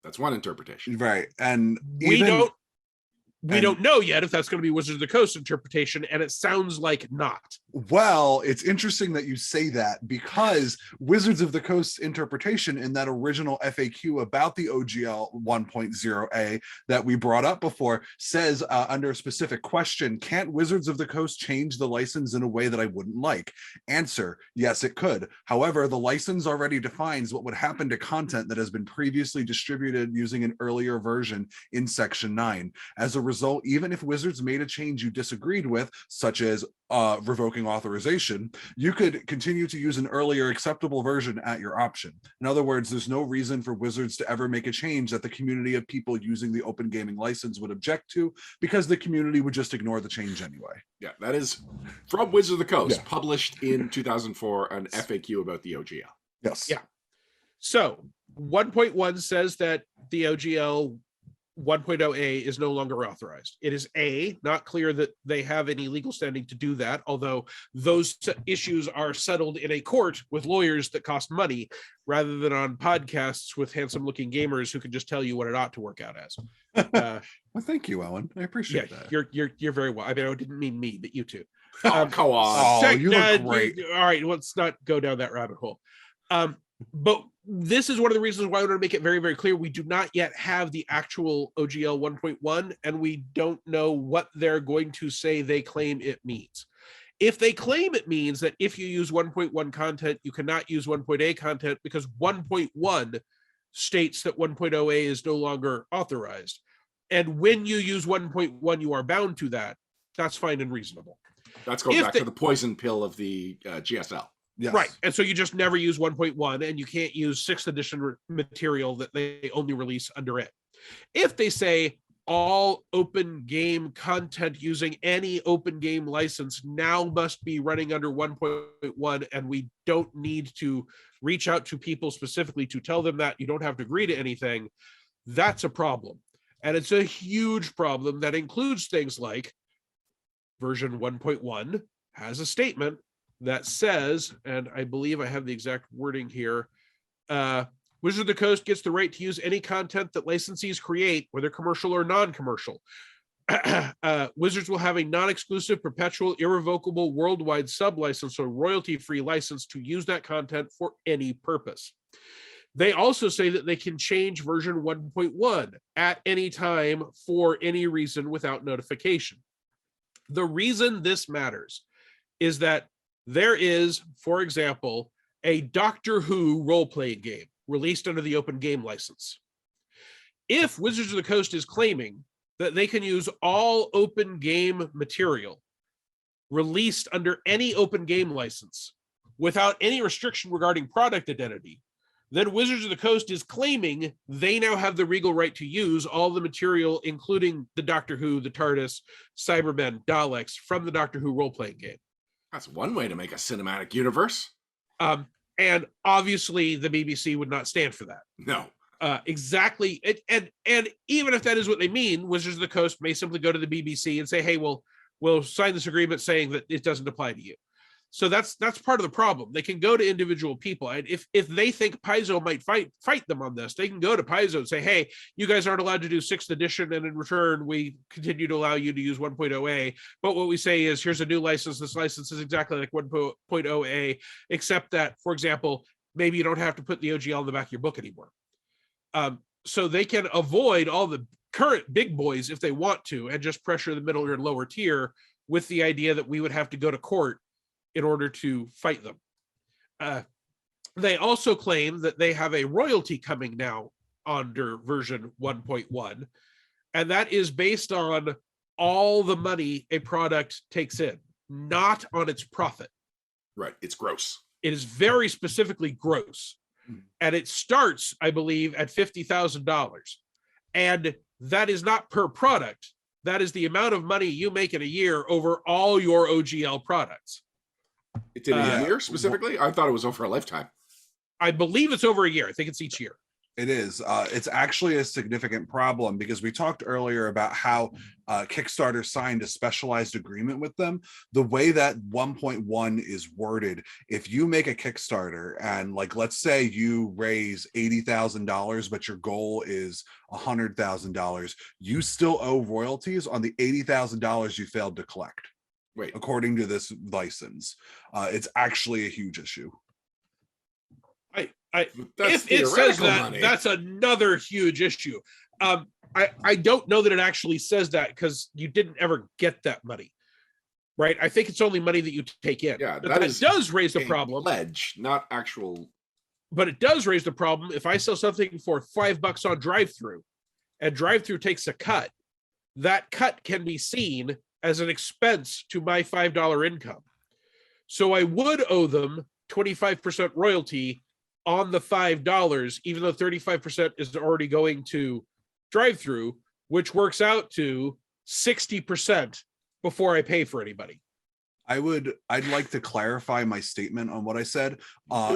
A: That's one interpretation.
B: Right. And
C: we don't know yet if that's going to be Wizards of the Coast interpretation, and it sounds like not.
B: Well, it's interesting that you say that, because Wizards of the Coast's interpretation in that original FAQ about the OGL 1.0A that we brought up before says under a specific question, can't Wizards of the Coast change the license in a way that I wouldn't like? Answer, yes, it could. However, the license already defines what would happen to content that has been previously distributed using an earlier version in Section 9. As a result, even if Wizards made a change you disagreed with, such as revoking authorization, you could continue to use an earlier acceptable version at your option. In other words, there's no reason for Wizards to ever make a change that the community of people using the open gaming license would object to, because the community would just ignore the change anyway.
A: Yeah, that is from Wizards of the Coast, published in 2004, an FAQ about the OGL.
B: Yes.
C: Yeah. So 1.1 says that the OGL 1.0A is no longer authorized. It is not clear that they have any legal standing to do that, although those issues are settled in a court with lawyers that cost money rather than on podcasts with handsome looking gamers who can just tell you what it ought to work out as.
B: Well, thank you, Owen. I appreciate that.
C: You're very well. I mean, I didn't mean me, but you too.
A: Oh, come on.
B: Oh, you look great.
C: All right, let's not go down that rabbit hole. But this is one of the reasons why I want to make it very, very clear. We do not yet have the actual OGL 1.1, and we don't know what they're going to say they claim it means. If they claim it means that if you use 1.1 content, you cannot use 1.A content because 1.1 states that 1.0A is no longer authorized. And when you use 1.1, you are bound to that. That's fine and reasonable.
A: That's going back to the poison pill of the GSL.
B: Yes.
C: Right. And so you just never use 1.1 and you can't use 6th edition material that they only release under it. If they say all open game content using any open game license now must be running under 1.1 and we don't need to reach out to people specifically to tell them that, you don't have to agree to anything, that's a problem. And it's a huge problem that includes things like version 1.1 has a statement that says, and I believe I have the exact wording here, Wizards of the Coast gets the right to use any content that licensees create, whether commercial or non-commercial. Wizards will have a non-exclusive, perpetual, irrevocable, worldwide sub-license or royalty-free license to use that content for any purpose. They also say that they can change version 1.1 at any time for any reason without notification. The reason this matters is that there is, for example, a Doctor Who role-playing game released under the open game license. If Wizards of the Coast is claiming that they can use all open game material released under any open game license without any restriction regarding product identity, then Wizards of the Coast is claiming they now have the legal right to use all the material, including the Doctor Who, the TARDIS, Cybermen, Daleks from the Doctor Who role-playing game.
A: That's one way to make a cinematic universe.
C: And obviously the BBC would not stand for that.
A: No.
C: Exactly. And even if that is what they mean, Wizards of the Coast may simply go to the BBC and say, hey, we'll sign this agreement saying that it doesn't apply to you. So that's part of the problem. They can go to individual people. And if they think Paizo might fight them on this, they can go to Paizo and say, hey, you guys aren't allowed to do 6th edition, and in return, we continue to allow you to use 1.0A. But what we say is, here's a new license. This license is exactly like 1.0A, except that, for example, maybe you don't have to put the OGL in the back of your book anymore. So they can avoid all the current big boys if they want to, and just pressure the middle or lower tier with the idea that we would have to go to court in order to fight them. They also claim that they have a royalty coming now under version 1.1, and that is based on all the money a product takes in, not on its profit.
A: Right, it's gross.
C: It is very specifically gross. And it starts, I believe, at $50,000. And that is not per product. That is the amount of money you make in a year over all your OGL products.
A: It's in a year specifically? I thought it was over a lifetime.
C: I believe it's over a year. I think it's each year.
B: It is. It's actually a significant problem because we talked earlier about how Kickstarter signed a specialized agreement with them. The way that 1.1 is worded, if you make a Kickstarter and, like, let's say you raise $80,000, but your goal is $100,000, you still owe royalties on the $80,000 you failed to collect.
A: Wait,
B: according to this license, it's actually a huge issue.
C: If it says that, money. That's another huge issue. I don't know that it actually says that because you didn't ever get that money, right? I think it's only money that you take in.
A: Yeah,
C: that does raise the problem.
A: Pledge, not actual.
C: But it does raise the problem if I sell something for $5 on drive-through, and drive-through takes a cut. That cut can be seen as an expense to my $5 income. So I would owe them 25% royalty on the $5, even though 35% is already going to drive-through, which works out to 60% before I pay for anybody.
B: I'd like to clarify my statement on what I said.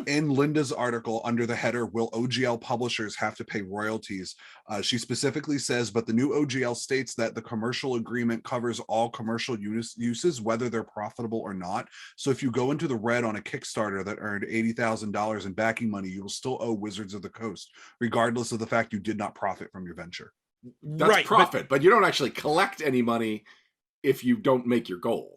B: In Linda's article under the header, will OGL publishers have to pay royalties? She specifically says, but the new OGL states that the commercial agreement covers all commercial uses, whether they're profitable or not. So if you go into the red on a Kickstarter that earned $80,000 in backing money, you will still owe Wizards of the Coast, regardless of the fact you did not profit from your venture.
A: That's
C: Right,
A: profit, but you don't actually collect any money if you don't make your goal.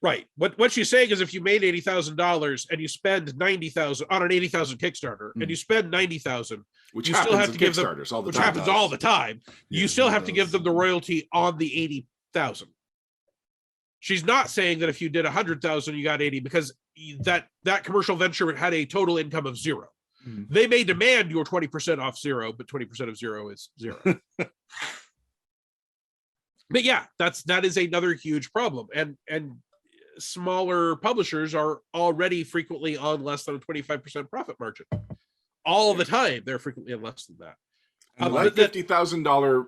C: Right. What she's saying is if you made $80,000 and you spend 90,000 on an 80,000 Kickstarter and you spend 90,000,
A: which
C: you
A: happens
C: still have
A: in
C: to give them,
A: Kickstarters all the
C: which
A: time.
C: happens all the time.
B: Yeah,
C: You still
B: it
C: have to
B: does.
C: give them the royalty on the 80,000. She's not saying that if you did 100,000, you got 80 because that commercial venture had a total income of zero. They may demand your 20% off zero, but 20% of zero is zero. But yeah, that is another huge problem. And smaller publishers are already frequently on less than a 25% profit margin. All the time, they're frequently on less than that.
A: And like $50,000,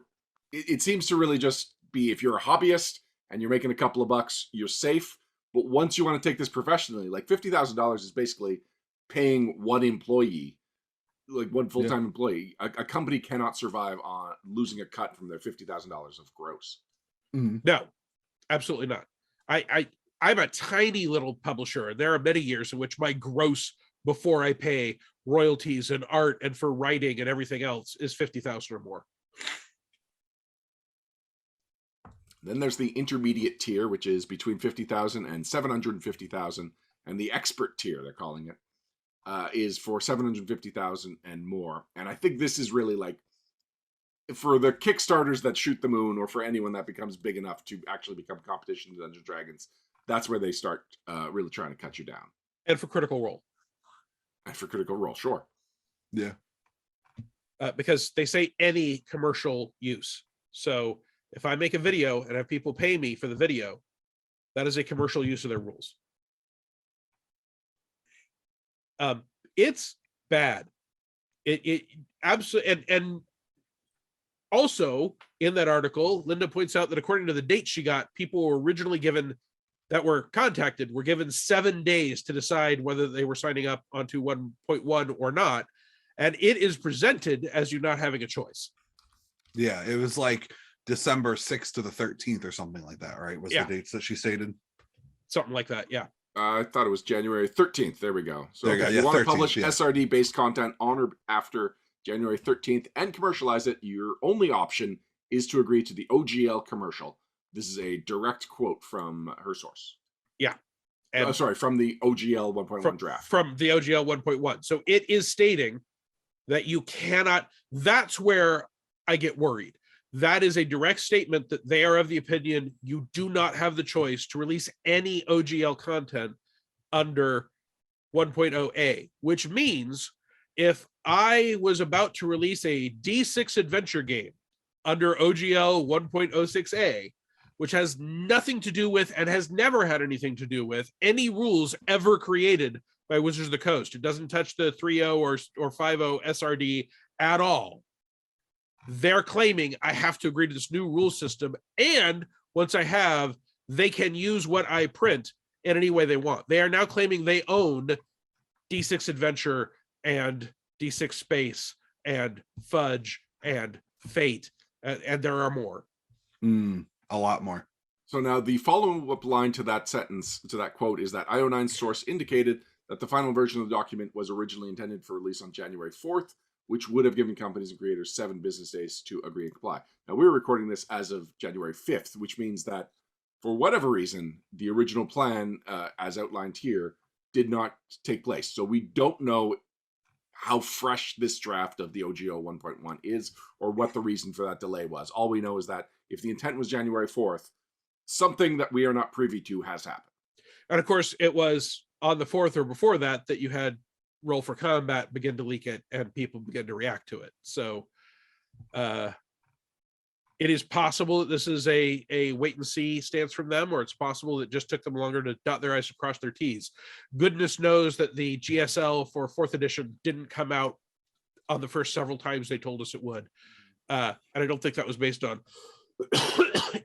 A: it seems to really just be if you're a hobbyist and you're making a couple of bucks, you're safe. But once you want to take this professionally, like $50,000 is basically paying one employee, like one full-time employee. A company cannot survive on losing a cut from their $50,000 of gross.
C: No, absolutely not. I'm a tiny little publisher, and there are many years in which my gross before I pay royalties and art and for writing and everything else is 50,000 or more.
A: Then there's the intermediate tier, which is between 50,000 and 750,000, and the expert tier, they're calling it, is for 750,000 and more. And I think this is really like for the Kickstarters that shoot the moon, or for anyone that becomes big enough to actually become competition to Dungeons and Dragons. That's where they start really trying to cut you down.
C: And for Critical Role.
A: And for Critical Role, sure.
B: Yeah.
C: Because they say any commercial use. So if I make a video and have people pay me for the video, that is a commercial use of their rules. It's bad. It absolutely, and also in that article, Linda points out that according to the dates she got, people were originally given that were contacted were given 7 days to decide whether they were signing up onto 1.1 or not. And it is presented as you not having a choice.
B: Yeah, it was like December 6th to the 13th or something like that, right? Was the dates that she stated?
C: Something like that, yeah.
A: I thought it was January 13th. There we go. So if you want to publish SRD-based content on or after January 13th and commercialize it, your only option is to agree to the OGL commercial. This is a direct quote from her source.
C: Yeah. And
A: from the OGL 1.1 draft.
C: From the OGL 1.1. So it is stating that you cannot, that's where I get worried. That is a direct statement that they are of the opinion you do not have the choice to release any OGL content under 1.0A, which means if I was about to release a D6 adventure game under OGL 1.06A, which has nothing to do with and has never had anything to do with any rules ever created by Wizards of the Coast. It doesn't touch the 3.0 or 5.0 SRD at all. They're claiming I have to agree to this new rule system. And once I have, they can use what I print in any way they want. They are now claiming they own D6 Adventure and D6 Space and Fudge and Fate. And there are more.
B: A lot more.
A: So now the follow-up line to that sentence, to that quote, is that IO9's source indicated that the final version of the document was originally intended for release on January 4th, which would have given companies and creators 7 business days to agree and comply. Now, we're recording this as of January 5th, which means that for whatever reason, the original plan, as outlined here, did not take place. So we don't know how fresh this draft of the OGL 1.1 is or what the reason for that delay was. All we know is that if the intent was January 4th, something that we are not privy to has happened.
C: And of course, it was on the 4th or before that you had Roll for Combat begin to leak it and people begin to react to it. So it is possible that this is a wait and see stance from them, or it's possible that it just took them longer to dot their I's and cross their T's. Goodness knows that the GSL for 4th edition didn't come out on the first several times they told us it would. And I don't think that was based on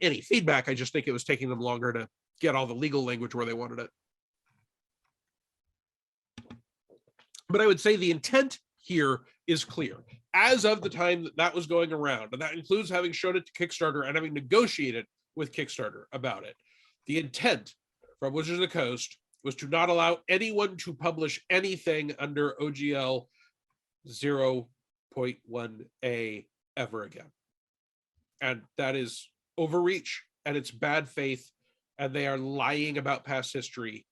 C: any feedback. I just think it was taking them longer to get all the legal language where they wanted it. But I would say the intent here is clear. As of the time that that was going around, and that includes having shown it to Kickstarter and having negotiated with Kickstarter about it, the intent from Wizards of the Coast was to not allow anyone to publish anything under OGL 0.1A ever again. And that is overreach, and it's bad faith, and they are lying about past history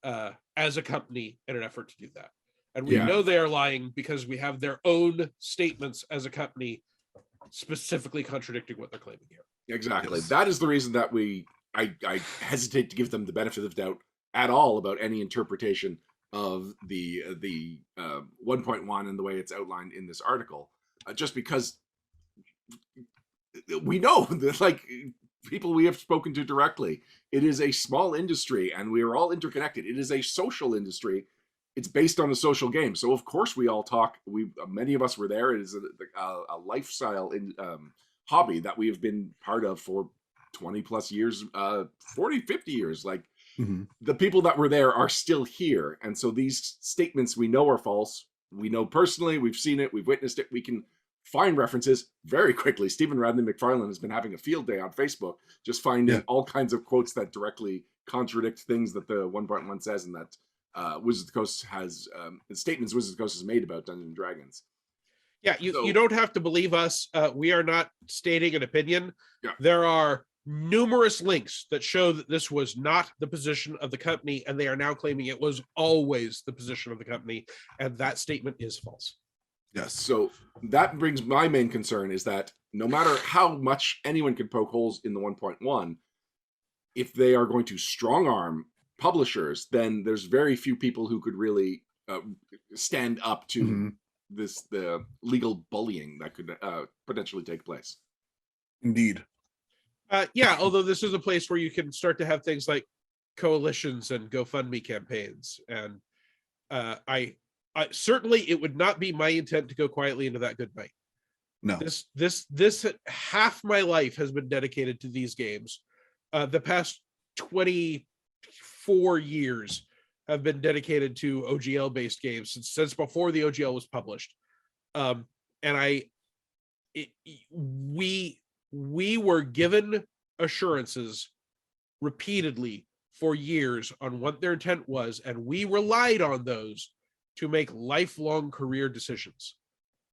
C: as a company in an effort to do that. And we know they are lying because we have their own statements as a company specifically contradicting what they're claiming here.
A: Exactly. Yes. That is the reason that I hesitate to give them the benefit of the doubt at all about any interpretation of the 1.1 and the way it's outlined in this article, just because we know that, like, people we have spoken to directly, it is a small industry and we are all interconnected. It is a social industry. It's based on a social game. So of course we all talk. Many of us were there. It is a lifestyle hobby that we have been part of for 20 plus years, 40, 50 years. Like, the people that were there are still here. And so these statements we know are false. We know personally, we've seen it, we've witnessed it. We can find references very quickly. Stephen Radley McFarlane has been having a field day on Facebook, just finding all kinds of quotes that directly contradict things that the 1.1 says, and that Wizards of the Coast has statements Wizards of the Coast has made about Dungeons and Dragons.
C: Yeah, you don't have to believe us. We are not stating an opinion.
A: Yeah.
C: There are numerous links that show that this was not the position of the company, and they are now claiming it was always the position of the company, and that statement is false.
A: Yes. So that brings my main concern is that no matter how much anyone can poke holes in the 1.1, if they are going to strong arm publishers, then there's very few people who could really stand up to the legal bullying that could potentially take place.
B: Indeed.
C: Although this is a place where you can start to have things like coalitions and GoFundMe campaigns, and I certainly it would not be my intent to go quietly into that good night.
B: No.
C: This half my life has been dedicated to these games. The past 24 years have been dedicated to OGL based games since before the OGL was published. We were given assurances repeatedly for years on what their intent was, and we relied on those to make lifelong career decisions.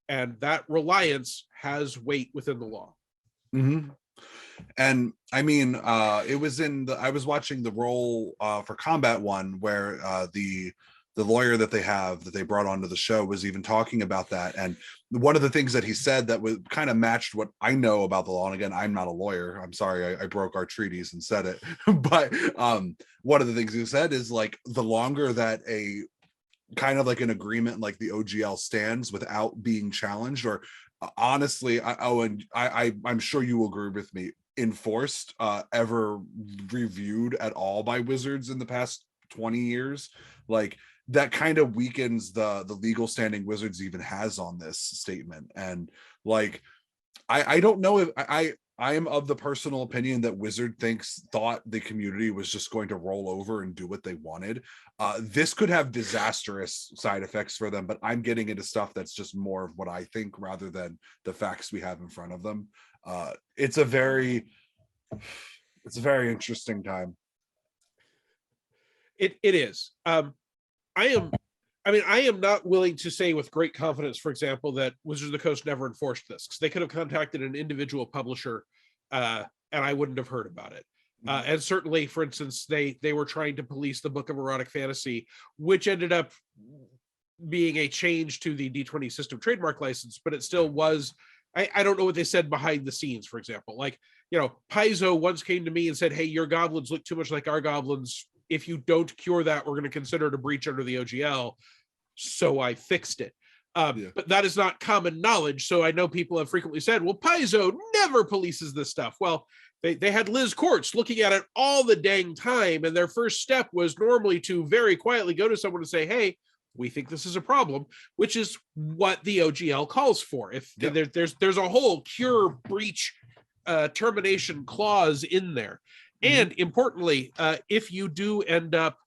C: And that reliance has weight within the law.
B: And I mean, it was I was watching the roll for Combat One, where the lawyer that they brought onto the show was even talking about that. And one of the things that he said that was kind of matched what I know about the law. And again, I'm not a lawyer. I'm sorry, I broke our treaties and said it. But one of the things he said is, like, the longer that a kind of like an agreement like the OGL stands without being challenged, or honestly, I'm sure you will agree with me, enforced, ever reviewed at all by Wizards in the past 20 years, like, that kind of weakens the legal standing Wizards even has on this statement. And, like, I don't know if I am of the personal opinion that Wizard thought the community was just going to roll over and do what they wanted. This could have disastrous side effects for them, but I'm getting into stuff that's just more of what I think rather than the facts we have in front of them. It's a very interesting time.
C: It is. I am not willing to say with great confidence, for example, that Wizards of the Coast never enforced this, because they could have contacted an individual publisher and I wouldn't have heard about it. And certainly, for instance, they were trying to police the Book of Erotic Fantasy, which ended up being a change to the D20 system trademark license, but it still was. I don't know what they said behind the scenes, for example. Like, Paizo once came to me and said, hey, your goblins look too much like our goblins. If you don't cure that, we're going to consider it a breach under the OGL. So I fixed it. But that is not common knowledge. So I know people have frequently said, well, Paizo never polices this stuff. Well, they had Liz Courts looking at it all the dang time. And their first step was normally to very quietly go to someone and say, hey, we think this is a problem, which is what the OGL calls for. If there's a whole cure breach termination clause in there. And importantly, if you do end up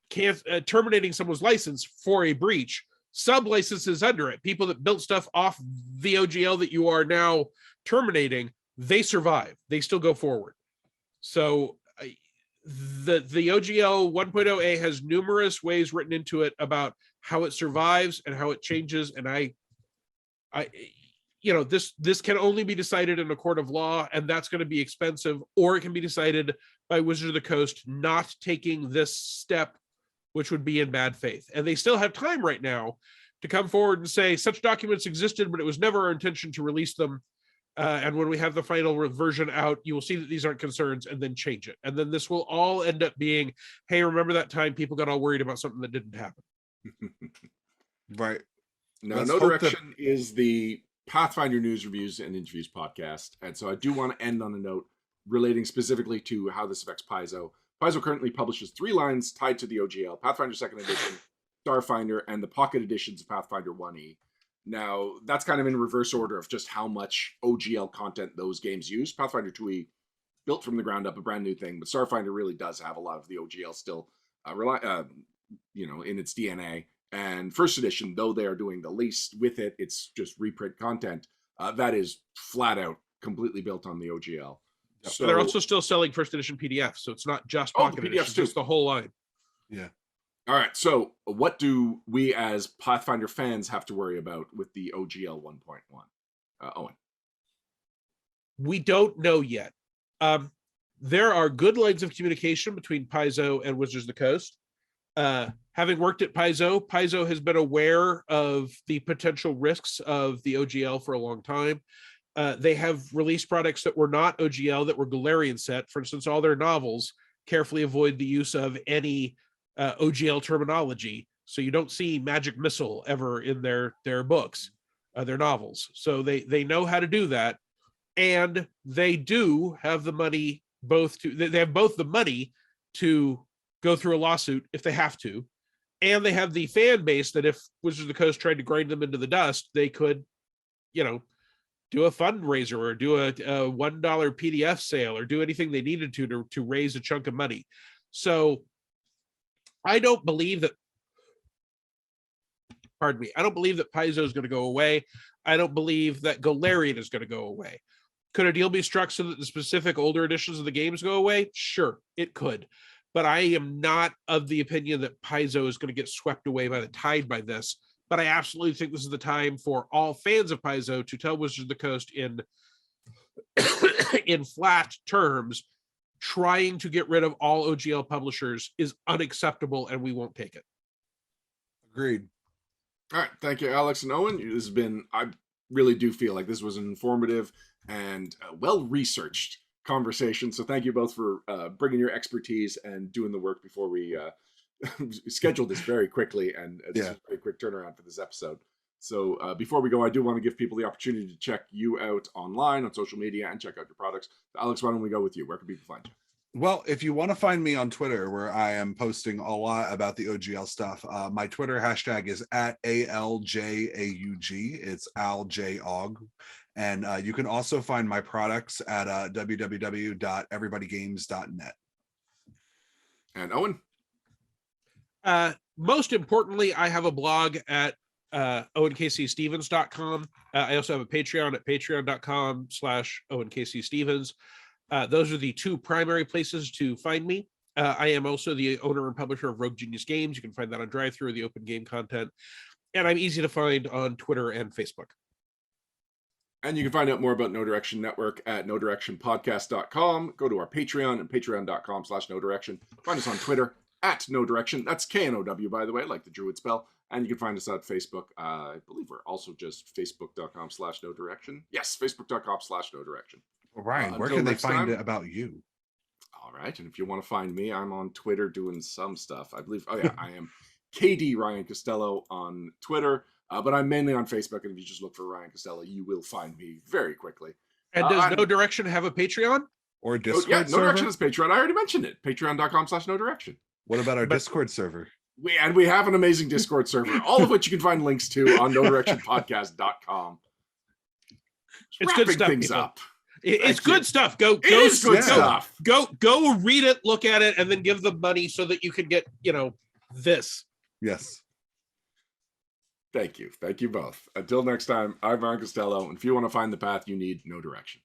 C: terminating someone's license for a breach, sub-licenses under it, people that built stuff off the OGL that you are now terminating, they survive. They still go forward. So the OGL 1.0A has numerous ways written into it about how it survives and how it changes. And this can only be decided in a court of law, and that's going to be expensive, or it can be decided by Wizards of the Coast not taking this step, which would be in bad faith. And they still have time right now to come forward and say such documents existed, but it was never our intention to release them. And when we have the final version out, you will see that these aren't concerns, and then change it. And then this will all end up being, hey, remember that time people got all worried about something that didn't happen.
B: Right.
A: Now, No Direction is the Pathfinder news, reviews, and interviews podcast. And so I do want to end on a note relating specifically to how this affects Paizo. Paizo currently publishes 3 lines tied to the OGL: Pathfinder 2nd Edition, Starfinder, and the pocket editions of Pathfinder 1E. Now, that's kind of in reverse order of just how much OGL content those games use. Pathfinder 2E, built from the ground up, a brand new thing, but Starfinder really does have a lot of the OGL still in its DNA. And first edition, though they are doing the least with it, it's just reprint content. That is flat out completely built on the OGL.
C: So they're also still selling first edition PDFs, so it's not just pocket editions, just the whole line.
B: Yeah.
A: All right. So what do we as Pathfinder fans have to worry about with the OGL 1.1? Owen.
C: We don't know yet. There are good lines of communication between Paizo and Wizards of the Coast. Having worked at Paizo, Paizo has been aware of the potential risks of the OGL for a long time. They have released products that were not OGL, that were Galarian set. For instance, all their novels carefully avoid the use of any OGL terminology. So you don't see magic missile ever in their books, their novels. So they know how to do that. And they do have the money they have both the money to go through a lawsuit if they have to. And they have the fan base that if Wizards of the Coast tried to grind them into the dust, they could, do a fundraiser or do a $1 PDF sale or do anything they needed to raise a chunk of money. So I don't believe that Paizo is going to go away. I don't believe that Galarian is going to go away. Could a deal be struck so that the specific older editions of the games go away? Sure, it could. But I am not of the opinion that Paizo is going to get swept away by the tide by this. But I absolutely think this is the time for all fans of Paizo to tell Wizards of the Coast in flat terms, trying to get rid of all OGL publishers is unacceptable, and we won't take it.
B: Agreed.
A: All right. Thank you, Alex and Owen. This has been, I really do feel like this was an informative and well-researched conversation. So thank you both for bringing your expertise and doing the work before we scheduled this very quickly. And this is a very quick turnaround for this episode. So before we go, I do want to give people the opportunity to check you out online on social media and check out your products. Alex, why don't we go with you? Where can people find you?
B: Well, if you want to find me on Twitter, where I am posting a lot about the OGL stuff, my Twitter hashtag is @ALJAUG. It's ALJAUG. And you can also find my products at www.everybodygames.net.
A: And Owen?
C: Most importantly, I have a blog at OwenKCStevens.com. I also have a Patreon at patreon.com/OwenKCStevens. Those are the 2 primary places to find me. I am also the owner and publisher of Rogue Genius Games. You can find that on Drive-Thru, the open game content. And I'm easy to find on Twitter and Facebook.
A: And you can find out more about No Direction Network at nodirectionpodcast.com. Go to our Patreon and patreon.com/nodirection. Find us on Twitter at No Direction. That's KNOW, by the way, like the Druid spell. And you can find us on Facebook. I believe we're also just facebook.com/No Direction. Yes, facebook.com/No Direction.
B: Well, Ryan, where can they find it about you?
A: All right. And if you want to find me, I'm on Twitter doing some stuff. I believe, I am KD Ryan Costello on Twitter. But I'm mainly on Facebook, and if you just look for Ryan Costello, you will find me very quickly.
C: And does No Direction have a Patreon?
B: Or a Discord
A: server?
B: No
A: Direction is Patreon. I already mentioned it. Patreon.com/No Direction.
B: What about our Discord server?
A: We have an amazing Discord server, all of which you can find links to on NoDirectionPodcast.com.
C: It's good
A: Wrapping
C: stuff,
A: things
C: people.
A: up.
C: It's
A: Thank
C: good
A: you.
C: stuff.
A: It is good stuff.
C: Go read it, look at it, and then give them money so that you can get, this.
B: Yes.
A: Thank you. Thank you both. Until next time, I'm Ryan Costello. And if you want to find the path you need, no direction.